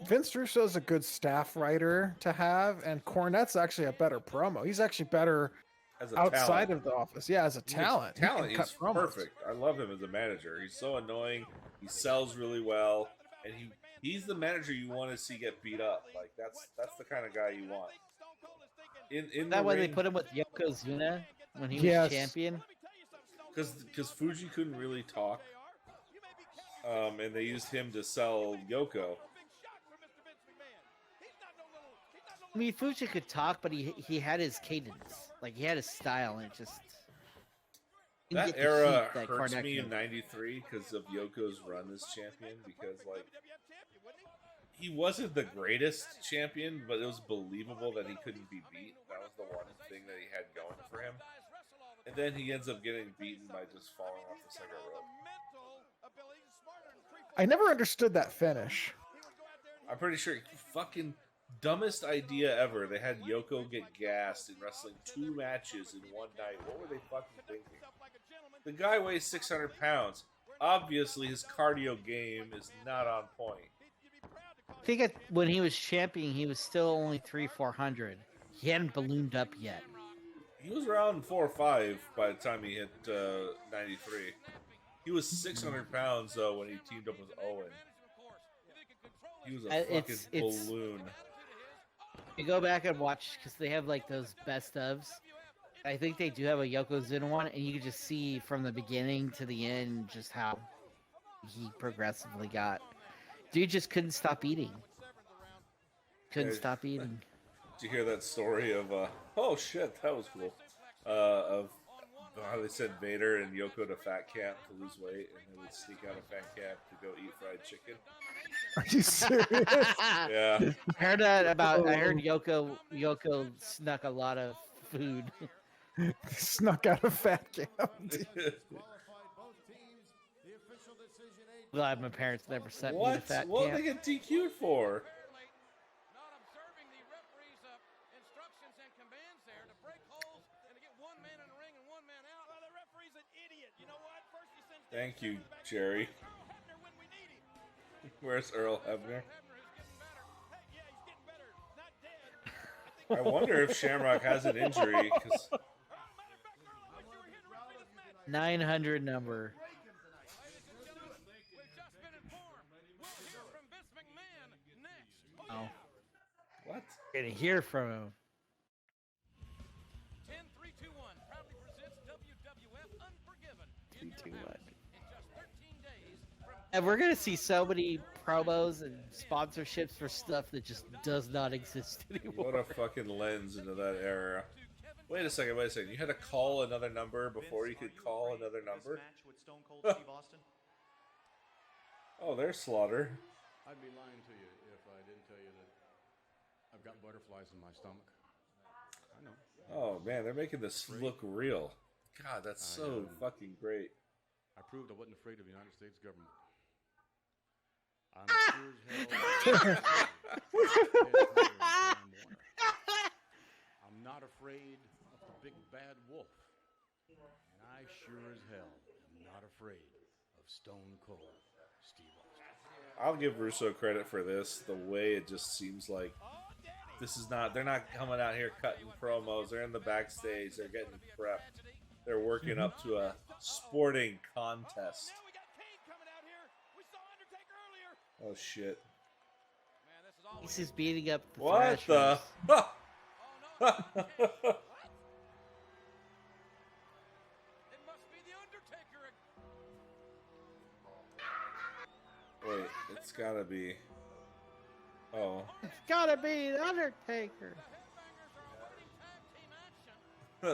Vince Russo's a good staff writer to have, and Cornette's actually a better promo. He's actually better As a outside talent. of the office. Yeah, as a talent. He can Talent, cut he's promos. perfect. I love him as a manager. He's so annoying. He sells really well, and he's the manager you want to see get beat up. Like that's the kind of guy you want. In Is that the why they ring, put him with Yokozuna when he Yes. was champion? because Fuji couldn't really talk, and they used him to sell Yoko. I mean, Fuji could talk, but he had his cadence. Like, he had his style, and it just... You That get the era heat that hurts Cornette me in can- '93 because of Yoko's run as champion. Because like he wasn't the greatest champion, but it was believable that he couldn't be beat. That was the one thing that he had going for him. And then he ends up getting beaten by just falling off the second rope. I never understood that finish. I'm pretty sure fucking dumbest idea ever. They had Yoko get gassed in wrestling 2 matches in one night. What were they fucking thinking? The guy weighs 600 pounds. Obviously, his cardio game is not on point. I think when he was champion, he was still only 400. He hadn't ballooned up yet. He was around 4 or 5 by the time he hit 93. He was 600 pounds though when he teamed up with Owen. He was a fucking balloon. You go back and watch because they have like those best ofs. I think they do have a Yokozuna one, and you can just see from the beginning to the end just how he progressively got. Dude just couldn't stop eating. Couldn't stop eating. Did you hear that story of oh shit, that was cool. Of how they sent Vader and Yoko to fat camp to lose weight, and they would sneak out of fat camp to go eat fried chicken. Are you serious? Yeah. I heard that about. I heard Yoko snuck a lot of food. Snuck out of fat camp. Glad my parents never sent me to What? fat What camp. they get DQ'd for? Not observing the referee's instructions and commands there to break holes and to get one man in the ring and one man out. Well, the referee's an idiot. You know what? First he sends Thank you, Jerry. Earl Hebner when we need him. Where's Earl Hebner? Hebner is getting better. Hey, yeah, he's getting better. Not dead. I wonder if Shamrock has an injury because Matter of fact, Earl, I wish you were here to referee this match. 900 number. We've just been informed. We'll hear from Vince McMahon next. Oh, what? gonna hear from him. 10, 3, 2, 1 proudly presents WWF Unforgiven. 3, 2, 1. In just 13 days from And we're gonna see so many promos and sponsorships for stuff that just does not exist anymore. What a fucking lens into that era. Wait a second. You had to call another number before you could call another number? Oh, there's Slaughter. I'd be lying to you if I didn't tell you that I've got butterflies in my stomach. I know. Oh man, they're making this look real. God, that's so fucking great. I proved I wasn't afraid of the United States government. I'm sure as hell. I'm not afraid of the big bad wolf. And I sure as hell am not afraid of Stone Cold Steve Austin. I'll give Russo credit for this. The way it just seems like this is not. They're not coming out here cutting promos. They're in the backstage. They're getting prepped. They're working up to a sporting contest. Now we got Kane coming out here. We saw Undertaker earlier. Oh shit! Man, this is all He's just beating up the What the? Thrashers. Oh no. What? It must be the Undertaker. Wait, it's gotta be. Oh, It's gotta be the Undertaker. The Headbangers are avoiding tag team action. The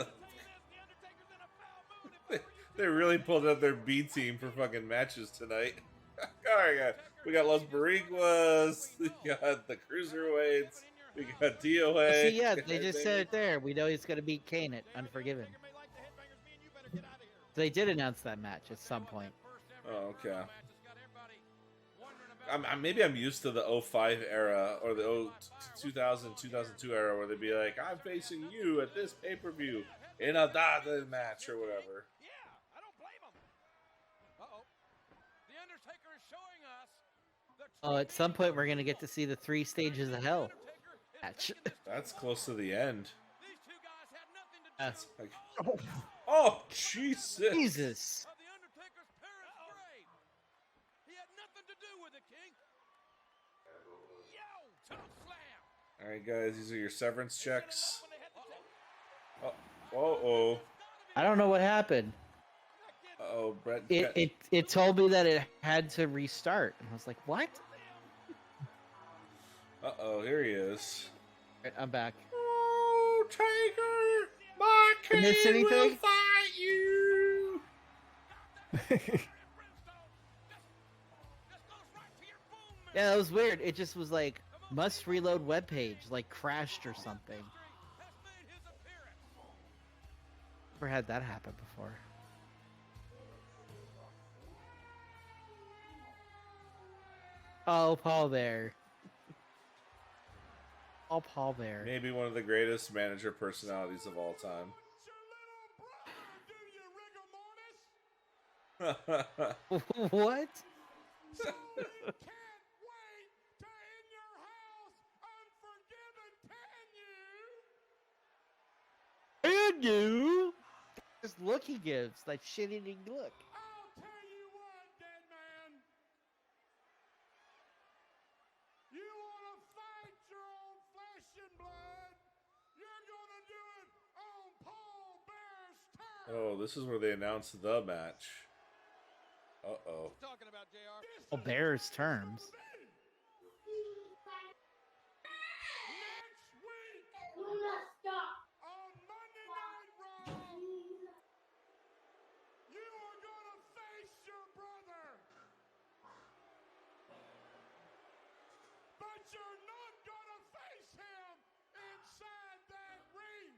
Undertaker's in a foul mood. they really pulled out their B team for fucking matches tonight. All right, guys. We got Los Boricuas. We got the Cruiserweights. We got DOA. See, yeah, they just said it there. We know he's gonna beat Kane at Unforgiven. May like the Headbangers, me and you better get out of here. So they did announce that match at some point. Oh, okay. Match has got everybody wondering about Maybe I'm used to the 05 era or the 2000, 2002 era where they'd be like, I'm facing you at this pay-per-view in a match or whatever. Yeah, I don't blame him. Uh-oh. The Undertaker is showing us the Oh, at some point we're gonna get to see the 3 stages of hell match. That's close to the end. These two guys had nothing to do Like, oh, Jesus. Jesus. of the Undertaker's parents' grave. He had nothing to do with it, King. Yo, choke slam. All right, guys, these are your severance checks. When they had to Oh, I don't know what happened. oh, Brett. It told me that it had to restart, and I was like, "What?" Uh-oh, here he is. Right, I'm back. Oh, Taker, my king Miss anything? will fight you. Yeah, that was weird. It just was like must reload web page, like crashed or something. Never had that happen before. Oh, Paul Bear. Oh, Paul Bear. Maybe one of the greatest manager personalities of all time. What? So you can't wait to in your house unforgiven, can you? And you? Just look he gives, like shit-eating look. I'll tell you what, dead man. You want to fight your own flesh and blood? You're gonna do it on Paul Bear's turn. Oh, this is where they announce the match. Uh-oh. Talking about JR. Oh, Bear's terms. Next week on Monday Night Raw, you are gonna face your brother, but you're not gonna face him inside that ring.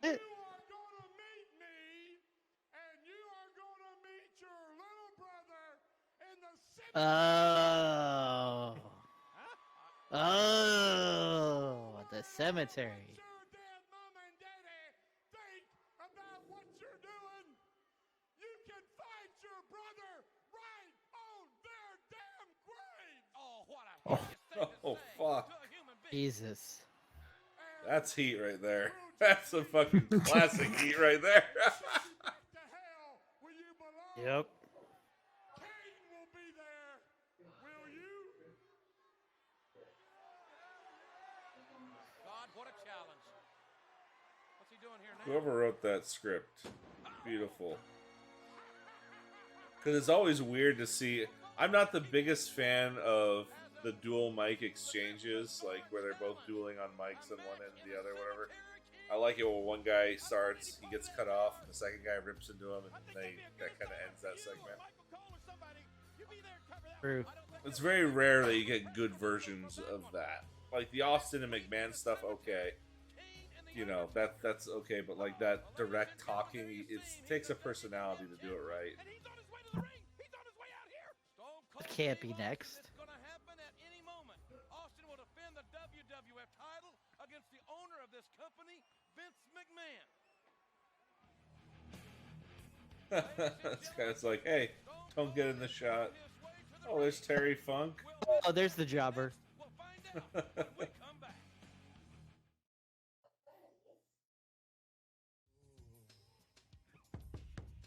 You are gonna meet me, and you are gonna meet your little brother in the Oh. Oh, the cemetery. your dead mom and daddy think about what you're doing. You can fight your brother right on their damn grave. Oh, what a hideous thing to Oh, say fuck. to a human being. Jesus. That's heat right there. That's a fucking classic heat right there. Back to hell where you belong. Yep. Kane will be there. Will you? God, what a challenge. What's he doing here now? Whoever wrote that script, beautiful. Because it's always weird to see. I'm not the biggest fan of the dual mic exchanges, like where they're both dueling on mics on one end and the other, whatever. I like it when one guy starts, he gets cut off, and the second guy rips into him, and that kind of ends that segment. True. It's very rare that you get good versions of that. Like the Austin and McMahon stuff, okay. You know, that's okay, but like that direct talking, it takes a personality to do it right. That can't be next. It's going to happen at any moment. Austin will defend the WWF title against the owner of this company, Vince McMahon. It's kind of like, hey, don't get in the shot. Oh, there's Terry Funk. Oh, there's the jobber. We'll find out when we come back.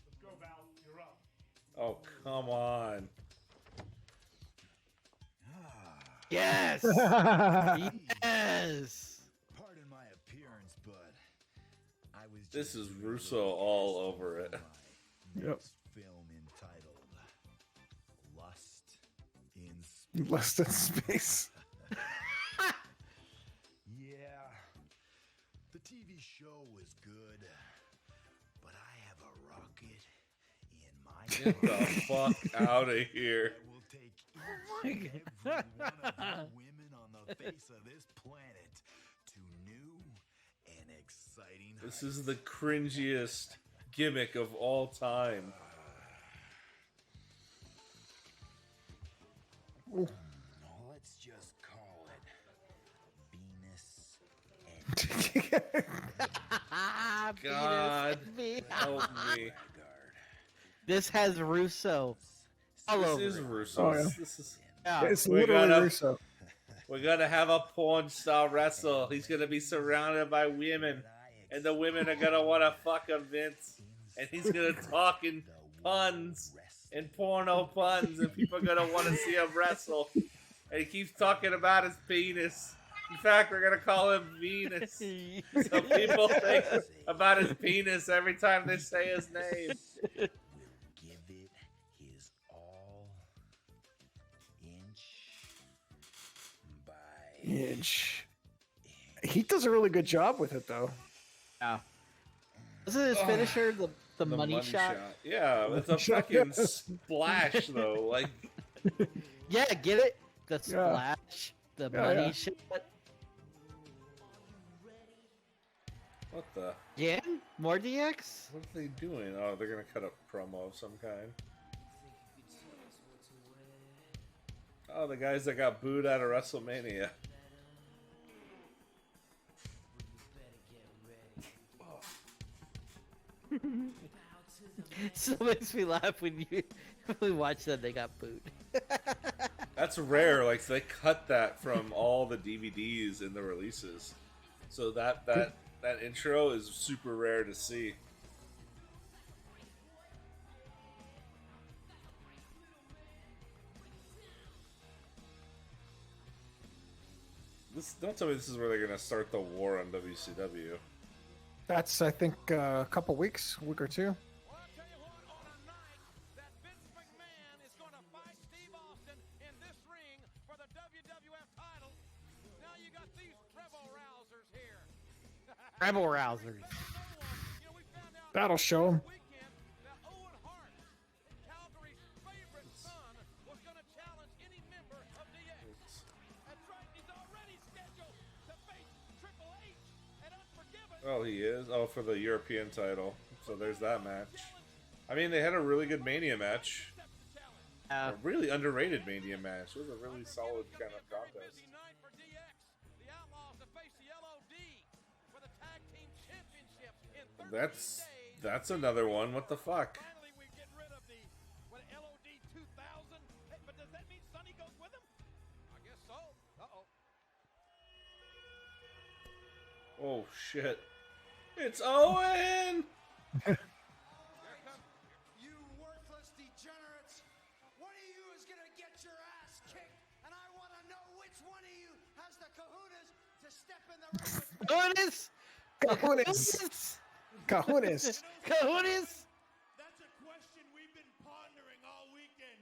Let's go, Val. You're up. Oh, come on. Yes. Yes. Pardon my appearance, but I was This just is Russo all over it. my Yep. next film entitled Lust in Space. Less than space. Yeah, the TV show was good, but I have a rocket in my Get the fuck out of here. that will take each and every one of you women on the face of this planet to new and exciting This heights. is the cringiest gimmick of all time. Let's just call it Venus and God Venus. help me. This has Russo all This over is it. Russo. Oh, yeah. This is. Yeah. It's We literally gotta- Russo. We're gonna have a porn star wrestle. He's gonna be surrounded by women, and the women are gonna want to fuck him, Vince. And he's gonna talk in puns and porno puns, and people are gonna want to see him wrestle. And he keeps talking about his penis. In fact, we're gonna call him Venus. So people think about his penis every time they say his name. will give it his all, inch by Inch. He does a really good job with it, though. Yeah. Wasn't his finisher The money shot. Yeah, it's a fucking splash though. Like, Yeah, get it? The splash. The money shot. what the? Yeah, more DX. What are they doing? Oh, they're gonna cut a promo of some kind. Oh, the guys that got booed out of WrestleMania. So it makes me laugh when we watch that they got booed. That's rare. Like they cut that from all the DVDs in the releases, so that intro is super rare to see. Don't tell me this is where they're gonna start the war on WCW. That's, I think, a couple weeks, a week or two. Well, I'll tell you what, on a night that Vince McMahon is going to fight Steve Austin in this ring for the WWF title, now you got these rebel-rousers here. Rebel rousers. You know, we found out That'll show them. weekend that Owen Hart, Calgary's favorite son, was going to challenge any member of DX. That's right, he's already scheduled to face Triple H at Unforgiven. Oh, he is. Oh, for the European title. So there's that match. I mean, they had a really good Mania match. A really underrated Mania match. It was a really solid kind of contest. Busy night for DX. The Outlaws to face the LOD for the Tag Team Championships in 13 days. That's another one. What the fuck? Finally, we get rid of the LOD 2000. Hey, but does that mean Sonny goes with him? I guess so. Uh-oh. Oh shit! It's Owen. You worthless degenerates! One of you is gonna get your ass kicked, and I want to know which one of you has the kahunas to step in the ring with me. Cajunas. Cajunas. Cajunas. Cajunas. That's a question we've been pondering all weekend.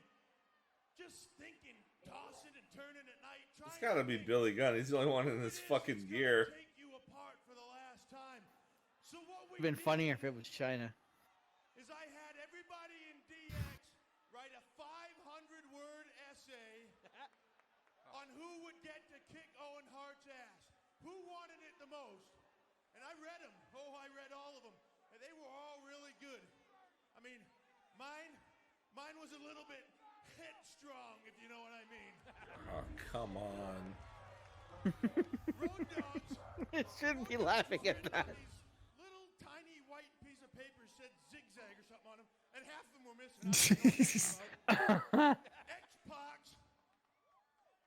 Just thinking, tossing and turning at night. It's gotta be Billy Gunn. He's the only one in this fucking gear. Take you apart for the last time. So what we It'd been did funnier if it was China. is I had everybody in DX write a 500-word essay on who would get to kick Owen Hart's ass. Who wanted it the most? And I read them. Oh, I read all of them. And they were all really good. I mean, mine was a little bit headstrong, if you know what I mean. Oh, come on. Road dogs. I shouldn't be laughing at that. These little tiny white piece of paper said zigzag or something on them, and half of them were missing.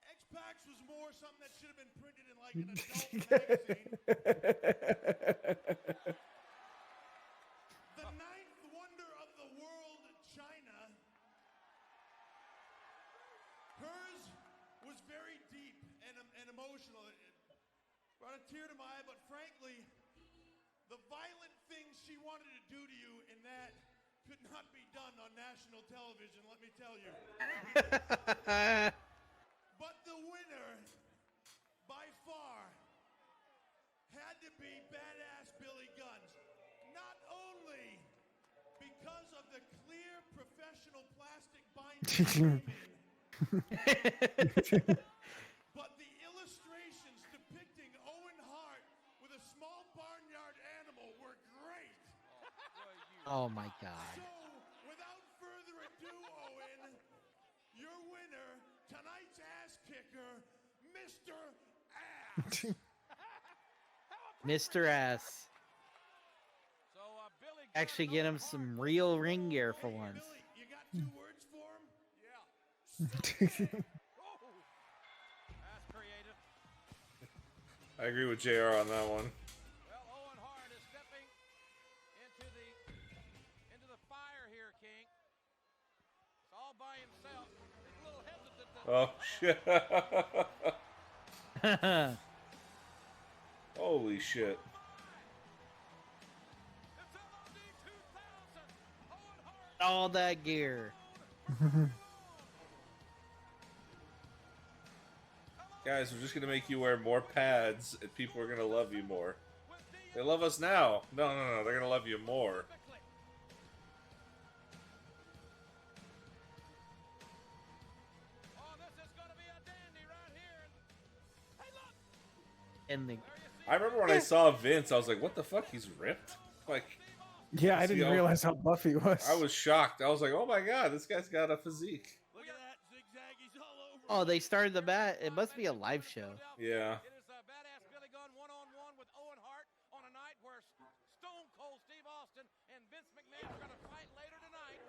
X-Pax was more something that should have been printed in like an adult magazine. The ninth wonder of the world, China. Hers was very deep and emotional. It brought a tear to my eye, but frankly, the violent things she wanted to do to you in that could not be done on national television, let me tell you. But the winner, by far, had to be badass Billy Gunn. Not only because of the clear professional plastic binding, but the illustrations depicting Owen Hart with a small barnyard animal were great. Oh my God. So, without further ado, Owen, your winner, tonight's ass kicker, Mr. Ass. Mr. Ass. So, Billy Actually get him some real ring gear for once. Billy, you got 2 words for him? Oh, that's creative. I agree with JR on that one. Well, Owen Hart is stepping into the fire here, King. It's all by himself. He's a little hesitant to Oh shit! Holy shit! It's LOD 2000. Owen Hart. All that gear. Guys, we're just gonna make you wear more pads, and people are gonna love you more. They love us now. No, they're gonna love you more. And the I remember when I saw Vince, I was like, "What the fuck? He's ripped!" Like, Yeah, I See, didn't realize how buff he was. I was shocked. I was like, "Oh my god, this guy's got a physique." Look at that. Zigzaggies all over. oh, they started the match. It must be a live show. Yeah. It is Badass Billy Gunn one-on-one with Owen Hart on a night where Stone Cold Steve Austin and Vince McMahon are going to fight later tonight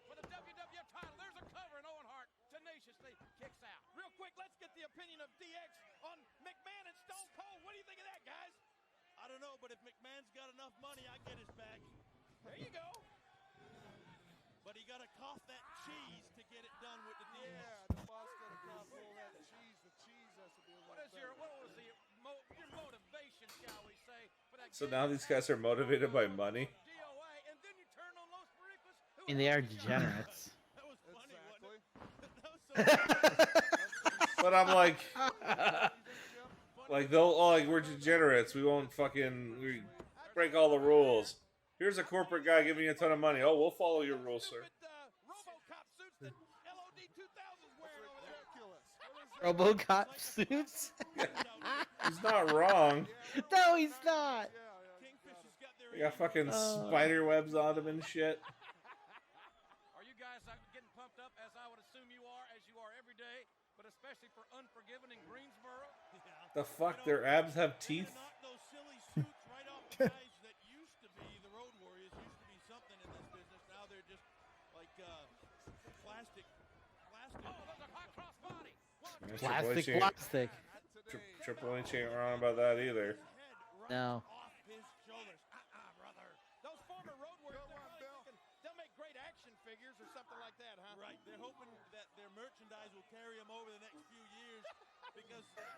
for the WWF title. There's a cover, and Owen Hart tenaciously kicks out. Real quick, let's get the opinion of DX on McMahon and Stone Cold. What do you think of that, guys? I don't know, but if McMahon's got enough money, I get his back. There you go. But he got to cough that cheese to get it done with the DX. Yeah, the boss got to cough all that cheese. The cheese has to be a little What was your motivation, shall we say, for that? So now these guys are motivated by money. DOA, and then you turn on Los Pericos. I mean, they are degenerates. That was funny, Exactly. But I'm like they'll we're degenerates. We won't we break all the rules. Here's a corporate guy giving you a ton of money. Oh, we'll follow your rules, sir. RoboCop suits that LOD 2000's wearing over there. RoboCop suits? He's not wrong. No, he's not. Kingfisher's got their They got fucking spider webs on him and shit. Are you guys getting pumped up, as I would assume you are, as you are every day, but especially for Unforgiven in Greensboro? The fuck? Their abs have teeth? knock those silly suits right off the guys that used to be the Road Warriors, used to be something in this business. Now they're just like plastic. Oh, there's a hot cross body. Plastic. Triple H ain't wrong about that either. No. Off his shoulders. Brother. Those former Road Warriors, they'll make great action figures or something like that, huh? Right. They're hoping that their merchandise will carry them over the next few years because their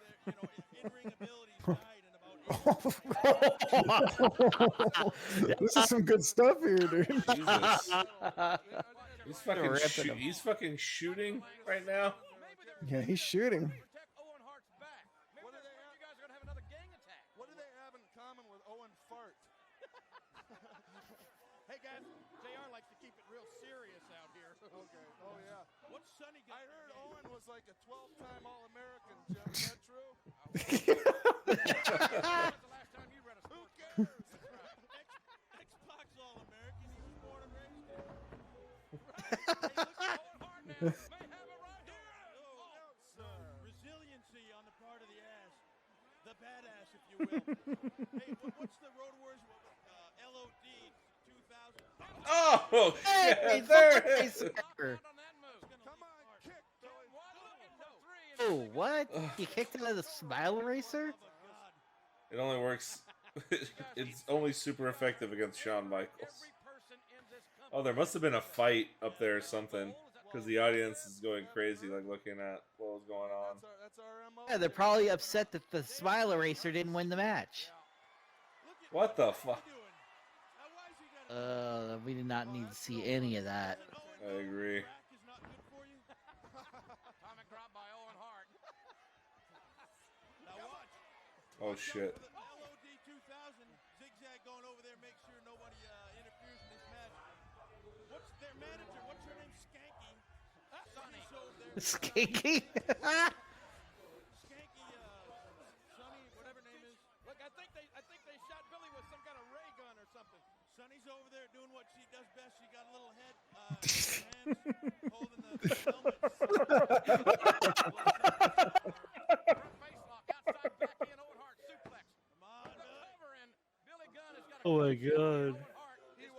in-ring abilities died in about 8 This is some good stuff here, dude. Jesus. He's fucking shooting right now. Yeah, he's shooting. Protect Owen Hart's back. Maybe that's why you guys are going to have another gang attack. What do they have in common with Owen Fart? Hey, guys, JR likes to keep it real serious out here. Okay. Oh yeah. What's Sonny got? I heard Owen was like a 12-time All-American. Jim, is that true? When's the last time you read a Who sports cares? Xbox All-American. He was born and raised here. Hey, look at Owen Hart now. May have it right here. No, sir. Resiliency on the part of the ass. The badass, if you will. Hey, what's the Road Warriors? LOD 2000. Oh, Hey, shit. There it is. Fucker. Come on, kick. Oh, what? You kicked out of the Smile Eraser? It only works. It's only super effective against Shawn Michaels. Oh, there must have been a fight up there or something, because the audience is going crazy, like looking at what was going on. That's our MO. Yeah, they're probably upset that the Smile Eraser didn't win the match. What the fuck? We did not need to see any of that. I agree. Atomic drop by Owen Hart. Now watch. Oh shit. LOD 2000. Zigzag going over there. Make sure nobody interferes in this match. What's their manager? What's her name? Skanky. Sonny. Skanky? Skanky. Sonny, whatever her name is. Look, I think they shot Billy with some kind of ray gun or something. Sonny's over there doing what she does best. She got a little head, hands holding the helmet. Front face lock outside back in Owen Hart suplex. Come on, The Billy. cover, and Billy Gunn has got a Oh my God. Owen Hart You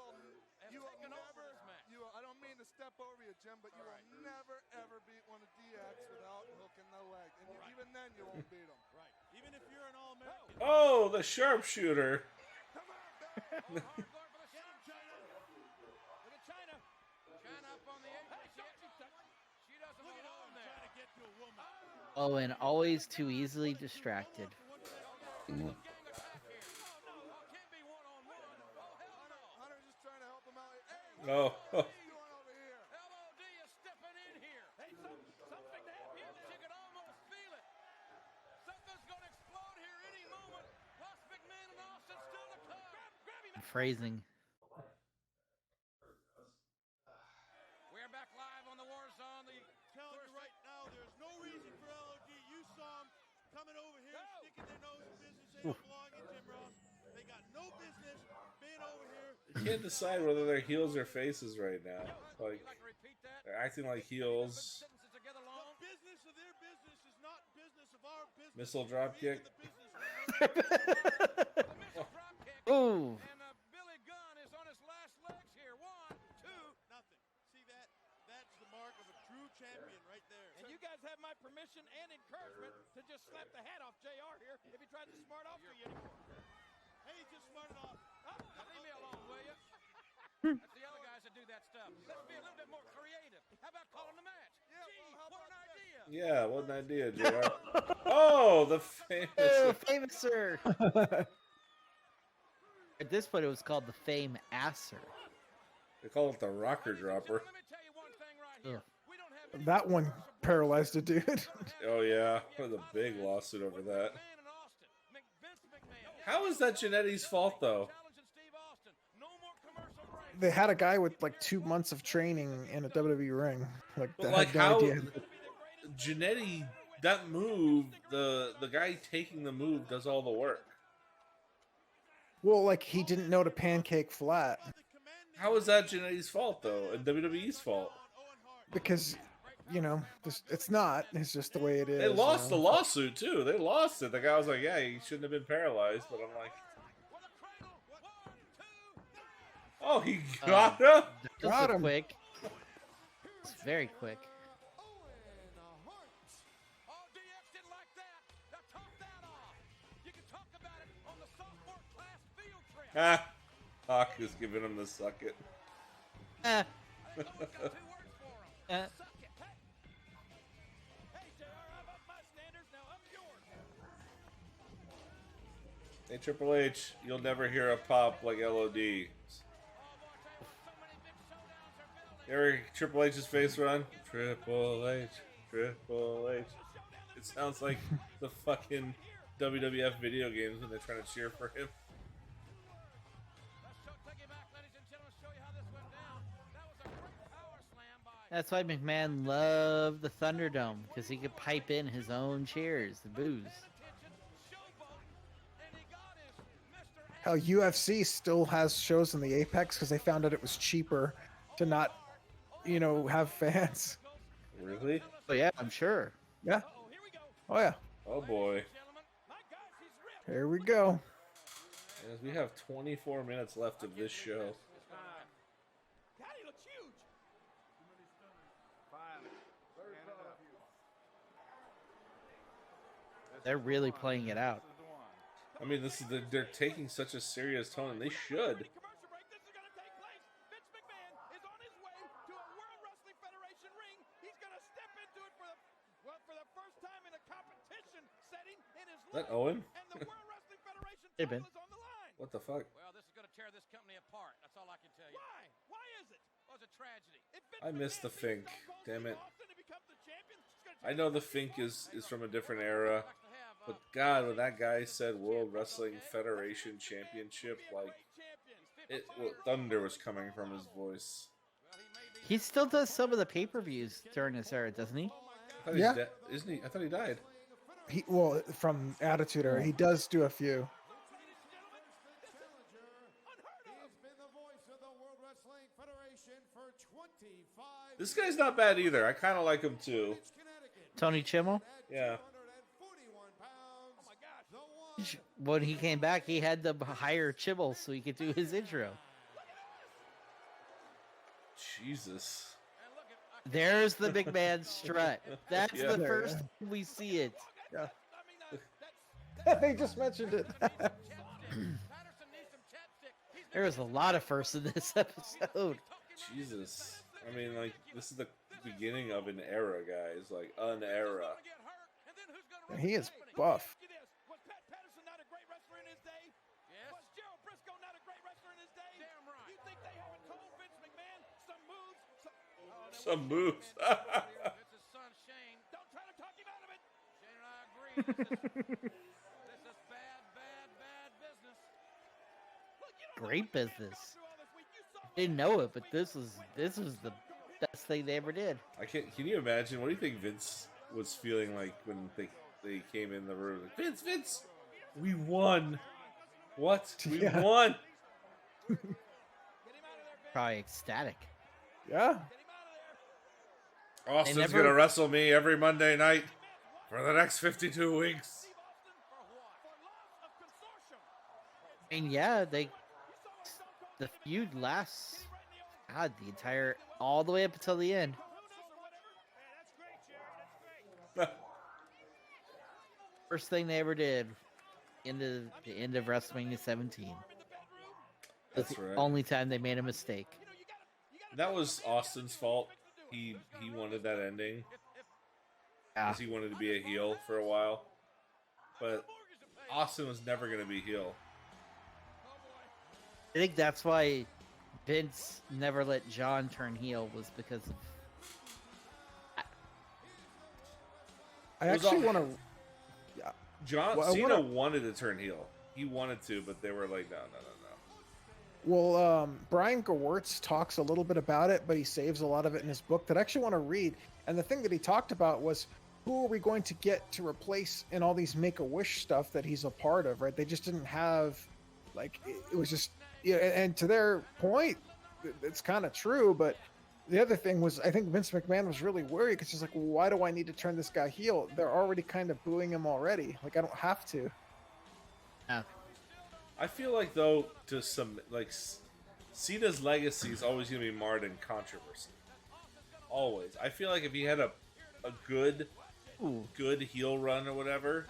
will taken over never. this match. I don't mean to step over you, Jim, but you will never ever beat one of DX without hooking the leg, and even then you won't beat him. Right. Even if you're an All-American. Oh, the sharpshooter. Come on, Owen Bill. Hart going for the shot. Look at China. China up on the apron. She doesn't Look at belong Owen there. trying to get to a woman. Oh, and always too easily distracted. Gang attack here. Oh, no. Can't be one-on-one. Oh, hell no. Hunter's just trying to help him out. Hey, Oh. what are you doing over here? LOD is stepping in here. Hey, something happened. You could almost feel it. Something's going to explode here any moment. Plus McMahon and Austin still to come. Grab him. Phrasing. We're back live on the War Zone. Telling you right now, there's no reason for LOD. You saw him coming over here, sticking their nose in business they don't belong in, Jim Ross. They got no business being over here. You can't decide whether they're heels or faces right now. Like, they're acting like heels. The business of their business is not business of our business. Missile dropkick. Ooh. And Billy Gunn is on his last legs here. 1, 2. Nothing. See that? That's the mark of a true champion right there. And you guys have my permission and encouragement to just slap the hat off JR here if he tries to smart off to you anymore. Hey, he just smarted off. Leave me alone, will you? That's the other guys that do that stuff. Let's be a little bit more creative. How about calling the match? Yeah, Gee, well, how what about an idea. Yeah, what an idea, JR. Oh, the famous. Oh, famouser. At this point, it was called the Fame Asser. They call it the rocker dropper. Let me tell you one thing right here. We don't have any That one paralyzed a dude. Oh, yeah. What a big lawsuit over that. McMahon and Austin. Vince McMahon. How is that Genetti's fault, though? Challenging Steve Austin. No more commercial breaks. They had a guy with like 2 months of training in a WWE ring. Like, But, that like, had no how idea. Genetti, that move, the guy taking the move does all the work. Well, like he didn't know to pancake flat How is that Genetti's fault, though, and WWE's fault? because, you know, it's not. It's just the way it is. They lost the you know? lawsuit, too. They lost it. The guy was like, yeah, he shouldn't have been paralyzed, but I'm like, oh, he got him? This Got was him. quick. It's very quick. Oh, DX didn't like that. Now talk that off. You can talk about it on the sophomore class field trip. Ah, Hawk is giving him the suck it. Eh, I've always got 2 words for him. eh. Suck it. Hey, JR, I've upped my standards. Now up yours. Hey, Triple H, you'll never hear a pop like LOD. You ever hear Triple H's face run? Triple H, Triple H. It sounds like the fucking WWF video games when they're trying to cheer for him. Let's take you back, ladies and gentlemen, show you how this went down. That was a great power slam by That's why McMahon loved the Thunderdome, because he could pipe in his own cheers, the boos. Hell, UFC still has shows in the Apex because they found out it was cheaper to not, you know, have fans. Really? Oh yeah, I'm sure. Yeah. Oh yeah. Oh boy. Here we go. As we have 24 minutes left of this show. God, he looks huge. They're really playing it out. I mean, this is they're taking such a serious tone, and they should. commercial break. This is going to take place. Vince McMahon is on his way to a World Wrestling Federation ring. He's going to step into it for the first time in a competition setting in his Is that life. Owen? And the World Wrestling Federation Hey, title Ben. is on the line. What the fuck? Well, this is going to tear this company apart. That's all I can tell you. Why? Why is it? Well, it's a tragedy. If Vince I missed the McMahon Fink. beats Stone Cold Damn Steve it. Austin to become the champion, it's gonna I take know a the big Fink ball. is from a different era, but God, when that guy said World Wrestling Federation Championship, like thunder was coming from his voice. He still does some of the pay-per-views during this era, doesn't he? I thought Yeah. isn't he? I thought he died. Well, from Attitude Era, he does do a few. He's been the voice of the World Wrestling Federation for 25 This guy's not bad either. I kind of like him too. Tony Chimmel. Yeah. 241 pounds. When he came back, he had to hire Chimmel so he could do his intro. Jesus. There's the big man strut. That's Yeah. the first time we see it. Yeah. They just mentioned it. There was a lot of firsts in this episode. Jesus. I mean, like, this is the beginning of an era, guys. Like, an era. And he is buff. Was Pat Patterson not a great wrestler in his day? Yes. Was Gerald Briscoe not a great wrestler in his day? Damn right. You think they haven't told Vince McMahon some moves? Some moves. It's his son Shane. Don't try to talk him out of it. Shane and I agree. This is bad, bad, bad business. Great business. Didn't know it, but this was the best thing they ever did. I can't. Can you imagine? What do you think Vince was feeling like when they came in the room like, Vince, we won. What? We Yeah. won. Probably ecstatic. Yeah. Austin's never- gonna wrestle me every Monday night for the next 52 weeks. I mean, yeah, the feud lasts, God, all the way up until the end. First thing they ever did, the end of WrestleMania 17. That's That's the right. only time they made a mistake. That was Austin's fault. He wanted that ending. Yeah. Because he wanted to be a heel for a while. But Austin was never going to be heel. I think that's why Vince never let John turn heel, was because of. I It was actually all- want to. John Well, I Cena wanna- wanted to turn heel. He wanted to, but they were like, no. Well, Brian Gewirtz talks a little bit about it, but he saves a lot of it in his book that I actually want to read. And the thing that he talked about was, who are we going to get to replace in all these Make-A-Wish stuff that he's a part of, right? They just didn't have, like, it was just, yeah. And to their point, it's kind of true. But the other thing was, I think Vince McMahon was really worried because he's like, well, why do I need to turn this guy heel? They're already kind of booing him already. Like, I don't have to. Yeah. I feel like, though, to some, like, Cena's legacy is always going to be marred in controversy. Always. I feel like if he had a good heel run or whatever,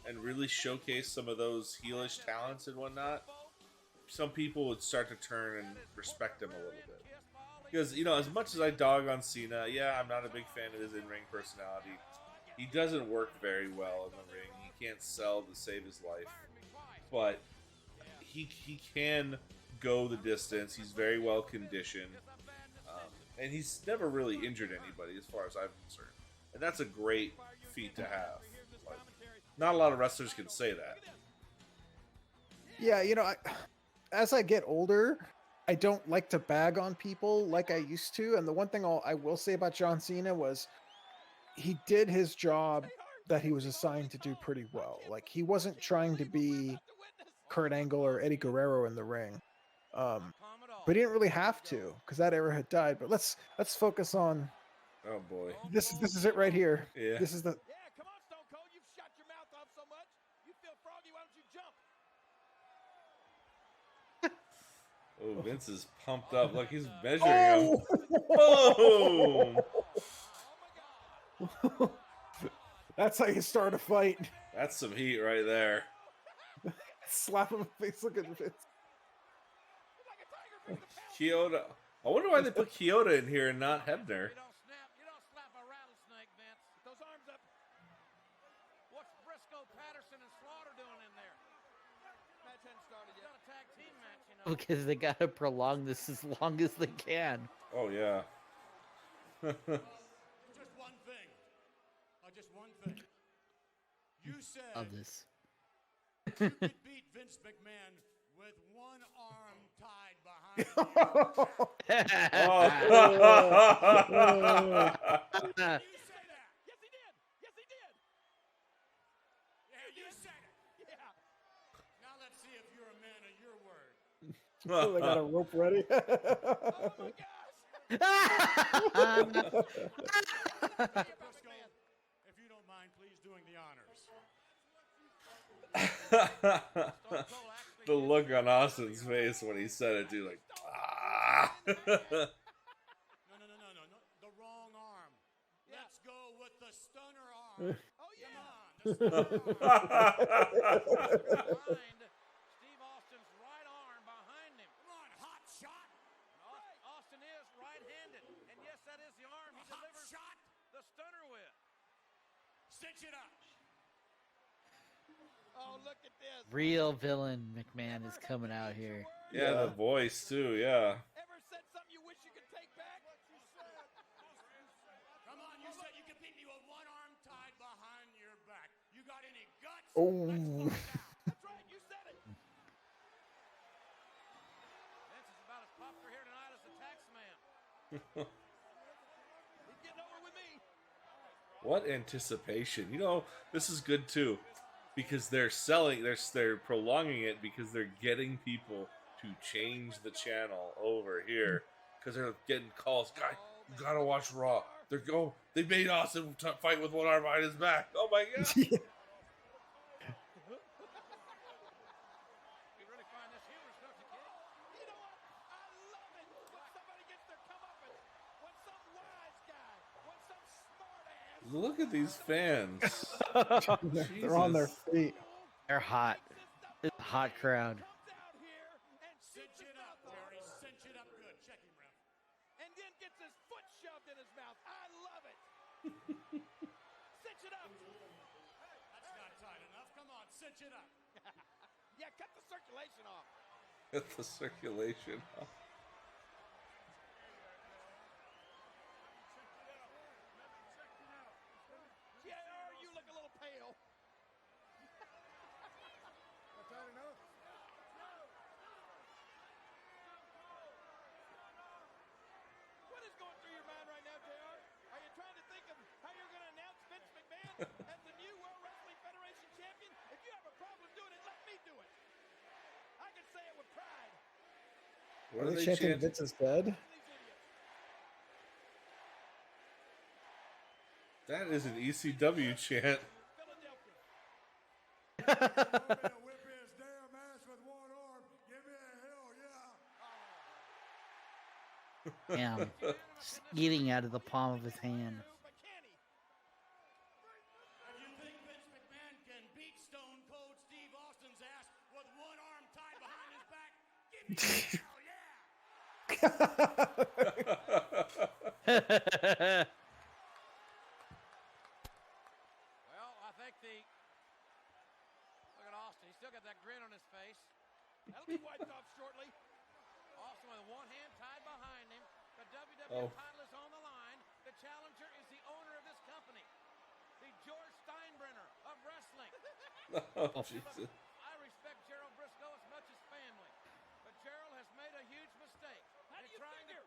and really showcase some of those heelish talents and whatnot, some people would start to turn and respect him a little bit. Because, you know, as much as I dog on Cena, yeah, I'm not a big fan of his in-ring personality. He doesn't work very well in the ring. He can't sell to save his life. But he can go the distance. He's very well conditioned. And he's never really injured anybody as far as I'm concerned. And that's a great feat to have. Like, not a lot of wrestlers can say that. Yeah, you know, as I get older, I don't like to bag on people like I used to. And the one thing I will say about John Cena was he did his job that he was assigned to do pretty well. Like, he wasn't trying to be Kurt Angle or Eddie Guerrero in the ring. But he didn't really have to, because that era had died. But let's focus on Oh boy. this is it right here. Yeah. This is the Yeah, come on, Stone Cold. You've shut your mouth off so much. You feel froggy. Why don't you jump? Oh, Vince is pumped up. Look, he's measuring him. Boom! That's how you start a fight. That's some heat right there. Slap him in the face. Look at this. Kyoto. I wonder why they put Kyoto in here and not Hebner. You don't slap a rattlesnake, Vince. Those arms up. What's Briscoe, Patterson, and Slaughter doing in there? Match hadn't started yet. It's not a tag team match, you know. Because they gotta prolong this as long as they can. Oh, yeah. Just one thing. Just one thing. You said Of this. you could beat Vince McMahon with one arm tied behind you. Oh. You say that. Yes, he did. Yes, he did. Yeah, you said it. Yeah. Now let's see if you're a man of your word. They got a rope ready. Oh my gosh. Briscoe, if you don't mind, please doing the honors. The look on Austin's face when he said it, dude, like, ah. No. The wrong arm. Let's go with the stunner arm. Oh yeah. Come on. The stunner arm. Behind Steve Austin's right arm behind him. Come on, hot shot. Austin is right-handed, and yes, that is the arm he Hot delivers shot. the stunner with. Stitch it up. Oh, look at this. Real villain McMahon is coming out here. Yeah, the voice, too, yeah. Ever said something you wish you could take back? Come on, you said you could beat me with one arm tied behind your back. You got any guts? Oh. Let's throw it down. That's right, you said it. Vince is about as popular here tonight as the tax man. He's getting over with me. What anticipation. You know, this is good too. Because they're selling, they're prolonging it because they're getting people to change the channel over here because they're getting calls. Guy, you gotta watch Raw. They made Austin fight with one arm behind his back. Oh my god! You really find this humorous, don't you, kid? You know what? I love it when somebody gets their comeuppance. When some wise guy, when some smart ass. Look at these fans. They're on their Jesus. feet. They're hot. It's a hot crowd. Comes out here and cinch it up, Terry. Cinch it up good. Check him, ref. And then gets his foot shoved in his mouth. I love it. Cinch it up. That's not tight enough. Come on, cinch it up. Yeah, cut the circulation off. Get the circulation off. JR, you look a little pale. Not tight enough? What is going through your mind right now, JR? Are you trying to think of how you're going to announce Vince McMahon as the new World Wrestling Federation champion? If you have a problem doing it, let me do it. I can say it with pride. What Are are they they chanting chanting? Vince is dead? That is an ECW chant. Philadelphia. Whip his damn ass with one arm. Give me a hell yeah. Damn. Just eating out of the palm of his hand. But can he? If you think Vince McMahon can beat Stone Cold Steve Austin's ass with one arm tied behind his back, give me a hell yeah! Well, I think look at Austin. He's still got that grin on his face. That'll be wiped off shortly. Austin with one hand tied behind him. The WWE title is on the line. The challenger is the owner of this company, the George Steinbrenner of wrestling. Oh, Jesus. I respect Gerald Briscoe as much as family, but Gerald has made a huge mistake. How do you figure?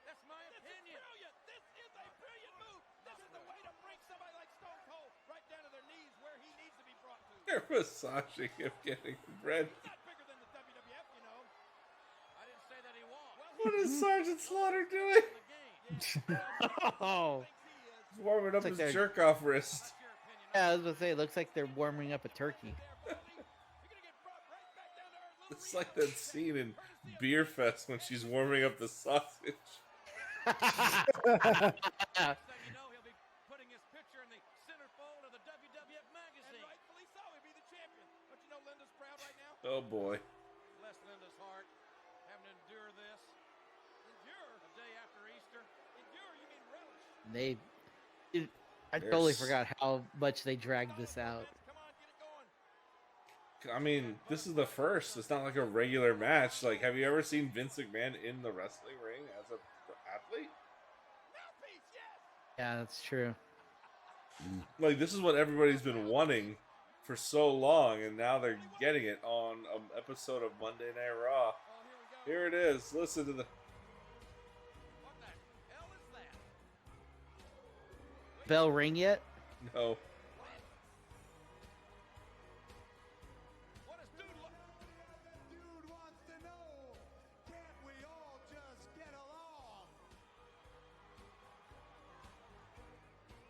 That's my opinion. This is brilliant. This is a brilliant move. This is the way to bring somebody like Stone Cold right down to their knees where he needs to be brought to. They're massaging him, getting bread. He's not bigger than the WWF, you know. I didn't say that he was. What is Sergeant Slaughter doing? Oh. He's warming up It's like his they're- jerk off wrist. Yeah, I was gonna say, it looks like they're warming up a turkey. It's like that scene in Beer Fest when she's warming up the sausage. Next thing you know, he'll be putting his picture in the centerfold of the WWF magazine. And rightfully so. He'll be the champion. Don't you know Linda's proud right now? Oh boy. Bless Linda's heart, having to endure this. Endure? The day after Easter. Endure? You mean relish? I totally forgot how much they dragged this out. Come on, get it going. I mean, this is the first. It's not like a regular match. Like, have you ever seen Vince McMahon in the wrestling ring as an athlete? Mouthpiece, yes! Yeah, that's true. Like, this is what everybody's been wanting for so long, and now they're getting it on an episode of Monday Night Raw. Oh, here we go. Here it is. Listen to the... What the hell is that? Bell ring yet? No. What is dude look? Dude wants to know, can't we all just get along?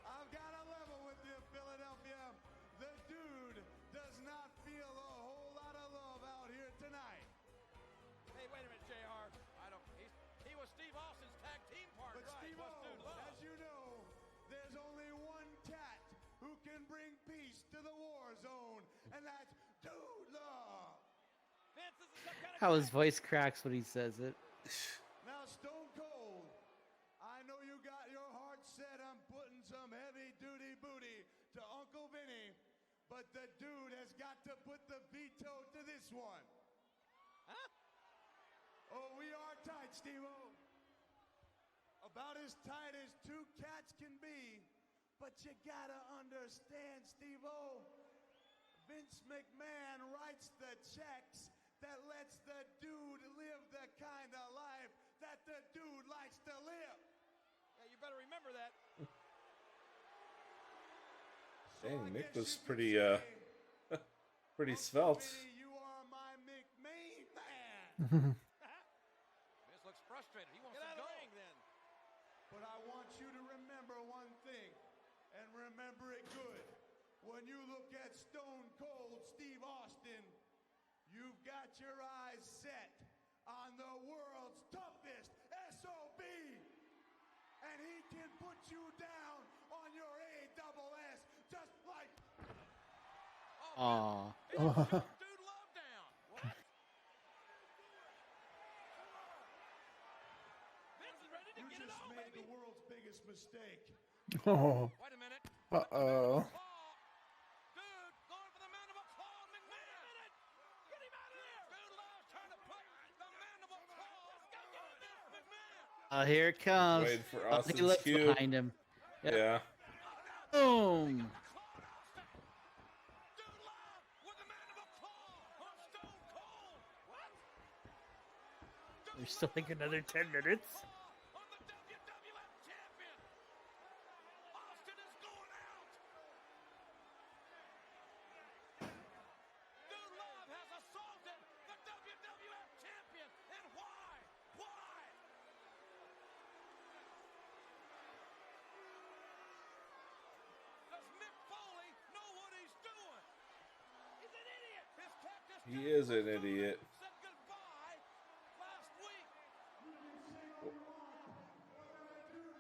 I've got a level with you, Philadelphia. The dude does not feel a whole lot of love out here tonight. Hey, wait a minute, JR. He was Steve Austin's tag team partner. But Right, Steve-O, what's dude love? as you know, there's only one cat who can bring peace to the war zone, and that's Dude Love. Vince, this is some kind of How his voice cracks when he says it. Now, Stone Cold, I know you got your heart set on putting some heavy-duty booty to Uncle Vinny, but the dude has got to put the veto to this one. Huh? Oh, we are tight, Steve-O. About as tight as two cats can be, but you gotta understand, Steve-O. Vince McMahon writes the checks that lets the dude live the kind of life that the dude likes to live. Yeah, you better remember that. Dang, Nick was pretty pretty svelte. You are my McMahon man. Miz looks frustrated. He wants to go. Then. But I want you to remember one thing, and remember it good. When you look at Stone Cold Steve Austin, you've got your eyes set on the world's toughest SOB. And he can put you down on your ASS just like... Aw. Dude Love down. What? Vince is ready to You get it just on, made baby. the world's biggest mistake. Oh. Wait a minute. Uh-oh. Dude, going for the mandible claw, McMahon. Wait a minute. Get him out of there. Dude Love's trying to put the mandible claw on Vince McMahon. Here it comes. Waiting for Oh, he Austin's looks cue. behind him. Yep. Yeah. Boom. Dude Love with the mandible claw on Stone Cold. What? There's still like another 10 minutes. On the WWF champion. Austin is going out. Dude Love has assaulted the WWF champion. And why? Why? Does Mick Foley know what he's doing? He's an idiot. His cactus He is an idiot. said goodbye last week.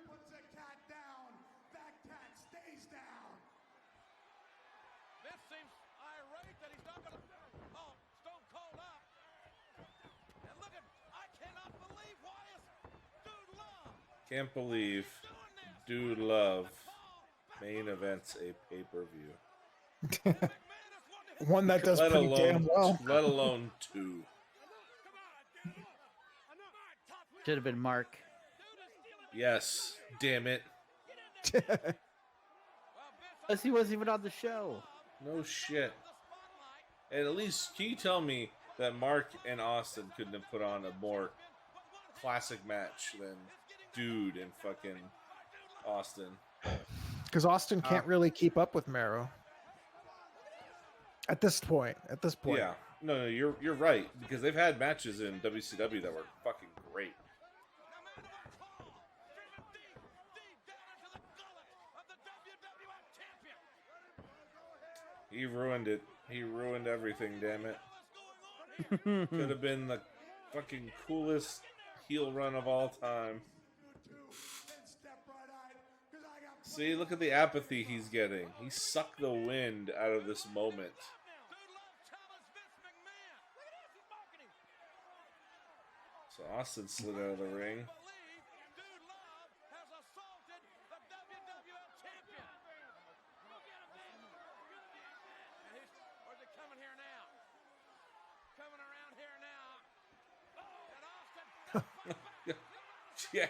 Puts a cat down, that cat stays down. Vince seems irate that he's not going to. Oh, Stone Cold up. And look at, I cannot believe why is Dude Love Can't believe doing this. Dude Love main events a pay-per-view. McMahon is one to hit. One that does Let pretty damn well. alone two. Should have been Mark. Yes, damn it. Plus, he wasn't even on the show. No shit. And at least, can you tell me that Mark and Austin couldn't have put on a more classic match than Dude and fucking Austin? Because Austin can't really keep up with Mero. At this point. Yeah. No, you're right. Because they've had matches in WCW that were fucking great. He ruined it. He ruined everything, damn it. Could have been the fucking coolest heel run of all time. See, look at the apathy he's getting. He sucked the wind out of this moment. So Austin slid out of the ring. Yes.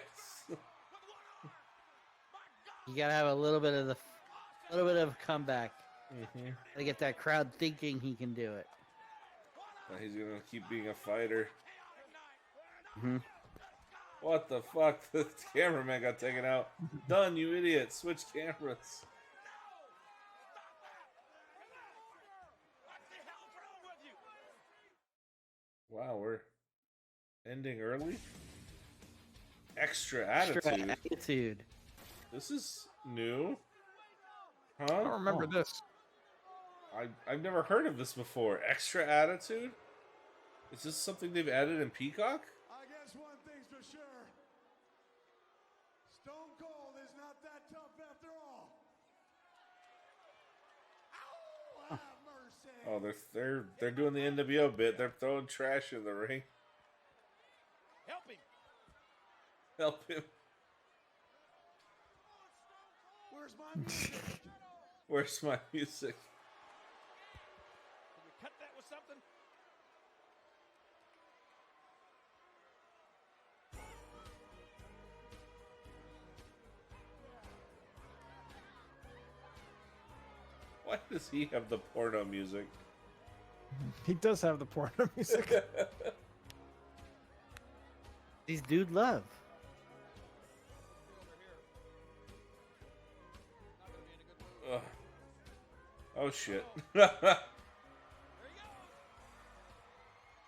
You gotta have a little bit of comeback. Mm-hmm. To get that crowd thinking he can do it. Now he's gonna keep being a fighter. Mm-hmm. What the fuck? The cameraman got taken out. Done, you idiot. Switch cameras. Wow, we're ending early? Extra attitude. Attitude. This is new. Huh? I don't remember this. I've never heard of this before. Extra attitude? Is this something they've added in Peacock? I guess one thing's for sure. Stone Cold is not that tough after all. Ow, have mercy. Oh, they're doing the NWO bit. They're throwing trash in the ring. Help him. Help him. Where's my music? Where's my music? Can we cut that with something? Why does he have the porno music? He does have the porno music. These Dude Love. Ugh. Oh shit. There he goes.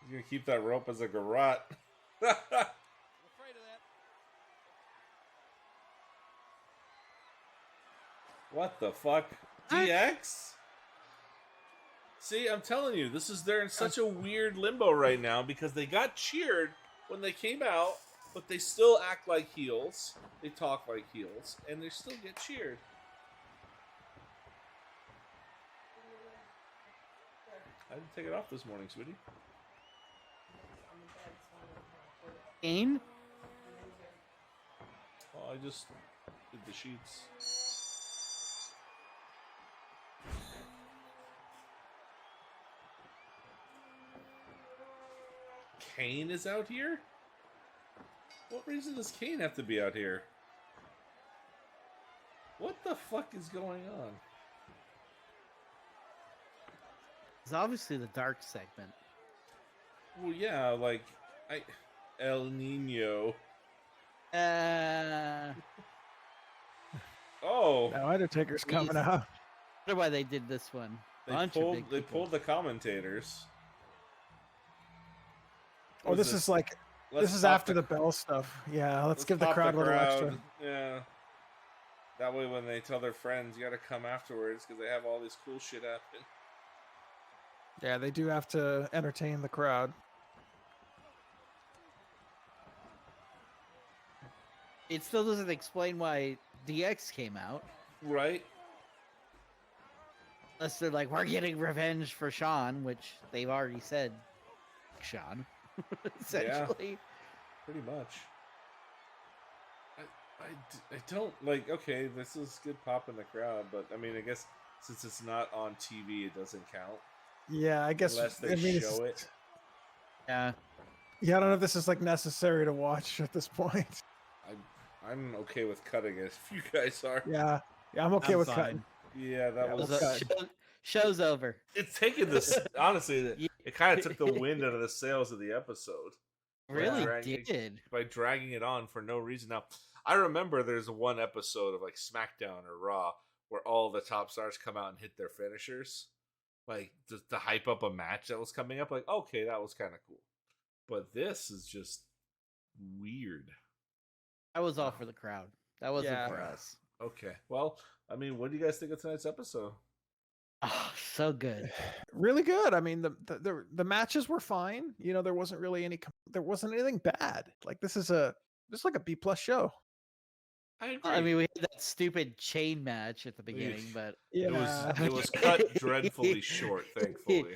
He's gonna keep that rope as a garrote. I'm afraid of that. What the fuck? DX? See, I'm telling you, they're in such a weird limbo right now because they got cheered when they came out, but they still act like heels. They talk like heels, and they still get cheered. I didn't take it off this morning, sweetie. Kane? Oh, I just did the sheets. Kane is out here? What reason does Kane have to be out here? What the fuck is going on? It's obviously the dark segment. Well, yeah, like El Nino. Oh, Now Undertaker's coming Jeez. out. I wonder why they did this one. they pulled the commentators. Oh, this is like this is after the bell stuff. Yeah, let's give the pop crowd a little extra. Yeah. That way, when they tell their friends, you got to come afterwards because they have all this cool shit happen. Yeah, they do have to entertain the crowd. It still doesn't explain why DX came out. Right? Unless they're like, we're getting revenge for Sean, which they've already said Sean, essentially. Yeah, pretty much. I don't, like, okay, this is good pop in the crowd, but, I mean, I guess since it's not on TV, it doesn't count. Yeah, I guess. Unless they show it. Yeah. Yeah, I don't know if this is like necessary to watch at this point. I'm okay with cutting it if you guys are. Yeah, I'm okay with cutting. Yeah, that was show's over. It's taken this honestly. It kind of took the wind out of the sails of the episode. Really did by dragging it on for no reason. Now, I remember there's one episode of like SmackDown or Raw where all the top stars come out and hit their finishers, like to hype up a match that was coming up. Like, okay, that was kind of cool, but this is just weird. That was all for the crowd. That wasn't for us. Okay. Well, I mean, what do you guys think of tonight's episode? Oh, so good. Really good. I mean, the matches were fine. You know, there wasn't anything bad. Like this is like a B+ show. I agree. I mean, we had that stupid chain match at the beginning, but yeah. it was cut dreadfully short, thankfully.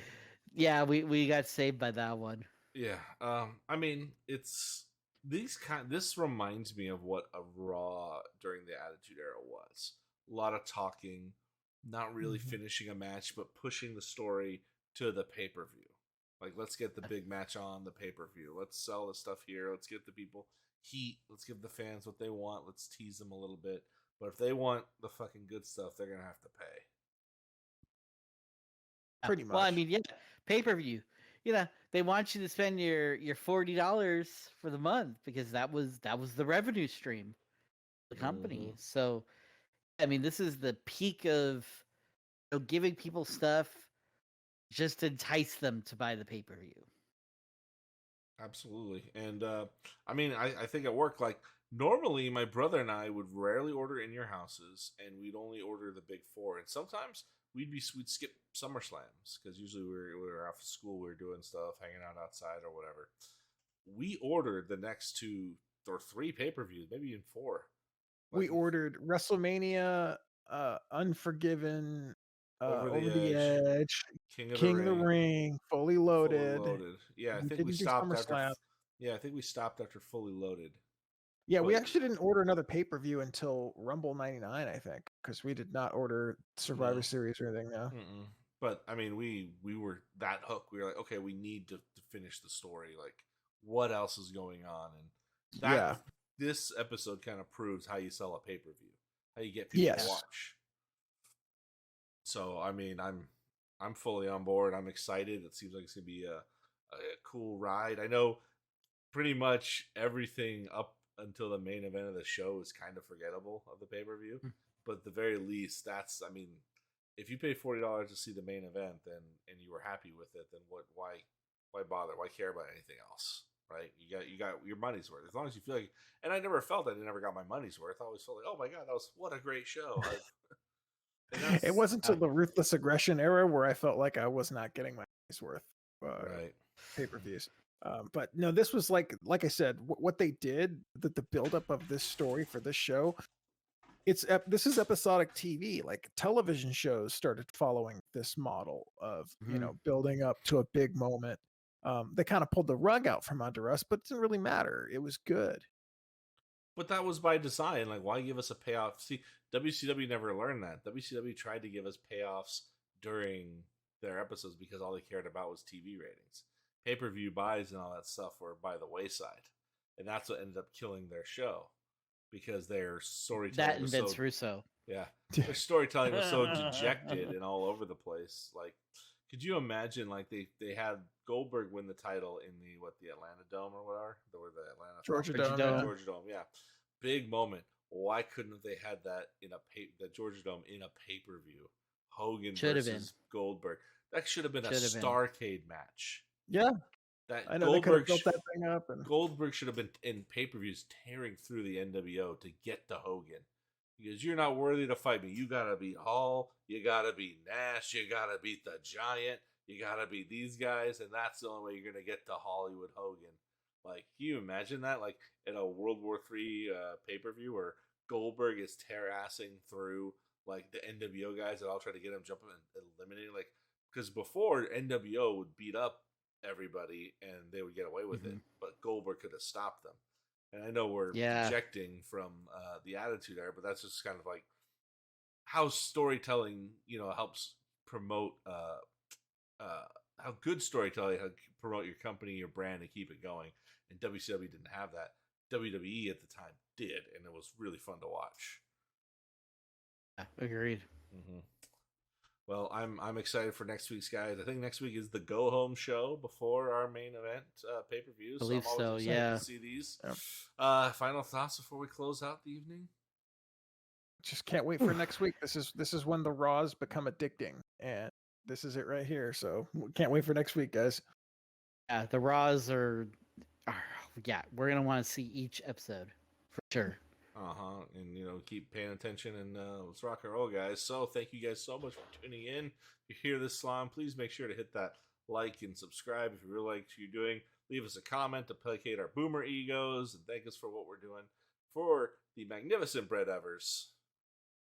Yeah, we got saved by that one. Yeah. I mean, this reminds me of what a Raw during the Attitude Era was. A lot of talking, not really finishing a match, but pushing the story to the pay-per-view. Like, let's get the big match on the pay-per-view. Let's sell the stuff here. Let's get the people heat. Let's give the fans what they want. Let's tease them a little bit. But if they want the fucking good stuff, they're going to have to pay. Pretty much. Well, I mean, yeah, pay-per-view. You know, they want you to spend your $40 for the month because that was the revenue stream of the company. So, I mean, this is the peak of giving people stuff just to entice them to buy the pay-per-view. Absolutely. And I mean, I think it worked. Like, normally my brother and I would rarely order in your houses, and we'd only order the big four. And sometimes we'd skip SummerSlams because usually we were off of school, we were doing stuff, hanging out outside or whatever. We ordered the next 2 or 3 pay-per-views, maybe even 4. We ordered WrestleMania, Unforgiven, Over the Edge, King of the Ring, Fully Loaded. Yeah, I think we stopped after. Yeah, I think we stopped after Fully Loaded. Yeah, we actually didn't order another pay-per-view until Rumble '99, I think, because we did not order Survivor Series or anything now. But I mean, we were that hooked. We were like, okay, we need to finish the story. Like, what else is going on? And this episode kind of proves how you sell a pay-per-view, how you get people to watch. So I mean, I'm fully on board. I'm excited. It seems like it's gonna be a cool ride. I know pretty much everything up until the main event of the show is kind of forgettable of the pay-per-view, but at the very least, if you pay $40 to see the main event, then and you were happy with it, then why bother? Why care about anything else? Right? You got your money's worth. As long as you feel like, and I never felt I never got my money's worth. I always felt like, oh my god, what a great show. It wasn't until the Ruthless Aggression era where I felt like I was not getting my money's worth. Right. Pay-per-views. But no, this was like I said, what they did, the buildup of this story for this show, this is episodic TV. Like television shows started following this model of building up to a big moment. They kind of pulled the rug out from under us, but it didn't really matter. It was good. But that was by design. Like, why give us a payoff? See, WCW never learned that. WCW tried to give us payoffs during their episodes because all they cared about was TV ratings. Pay-per-view buys and all that stuff were by the wayside. And that's what ended up killing their show. Because their storytelling That and Vince Russo. Yeah. Their storytelling was so dejected and all over the place. Like, could you imagine, like, they had Goldberg win the title in the Atlanta Dome or whatever? Or the Atlanta Georgia Dome. Yeah. Big moment. Why couldn't they had that the Georgia Dome in a pay-per-view? Hogan versus Goldberg. That should have been a Starrcade match. Yeah. I know they could have built that thing up. And Goldberg should have been in pay-per-views tearing through the NWO to get to Hogan. Because you're not worthy to fight me. You got to beat Hall. You got to beat Nash. You got to beat the Giant. You got to beat these guys. And that's the only way you're going to get to Hollywood Hogan. Like, can you imagine that? Like, in a World War III pay-per-view where Goldberg is tear-assing through, like, the NWO guys that all try to get him jumping and eliminating. Like, because before, NWO would beat up everybody and they would get away with it, but Goldberg could have stopped them. And I know we're projecting from the Attitude Era, but that's just kind of like how storytelling, helps promote how good storytelling how promote your company, your brand, and keep it going. And WCW didn't have that. WWE at the time did, and it was really fun to watch. Agreed. Well, I'm excited for next week's, guys. I think next week is the go home show before our main event pay-per-view. I believe so, to see these. Final thoughts before we close out the evening? Just can't wait for next week. This is when the Raws become addicting, and this is it right here. So can't wait for next week, guys. Yeah, the Raws are we're gonna want to see each episode for sure. And keep paying attention, and let's rock and roll, guys. So thank you guys so much for tuning in. If you hear this song, please make sure to hit that like and subscribe if you really like what you're doing. Leave us a comment to placate our boomer egos and thank us for what we're doing for the magnificent Brett Evers.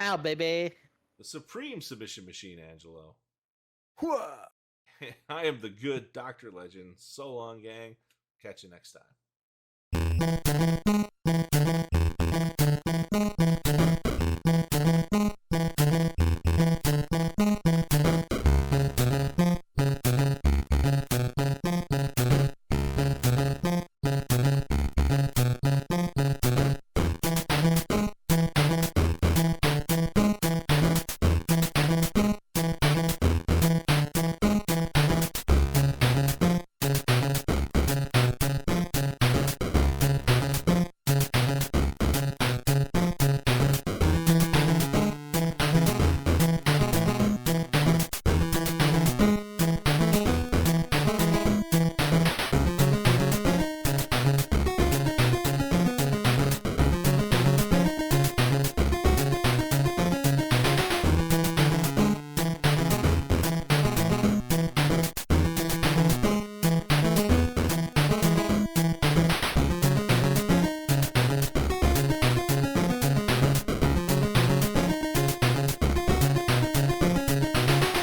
Ow, baby. The supreme submission machine, Angelo. Whoa. I am the good Dr. Legend. So long, gang. Catch you next time.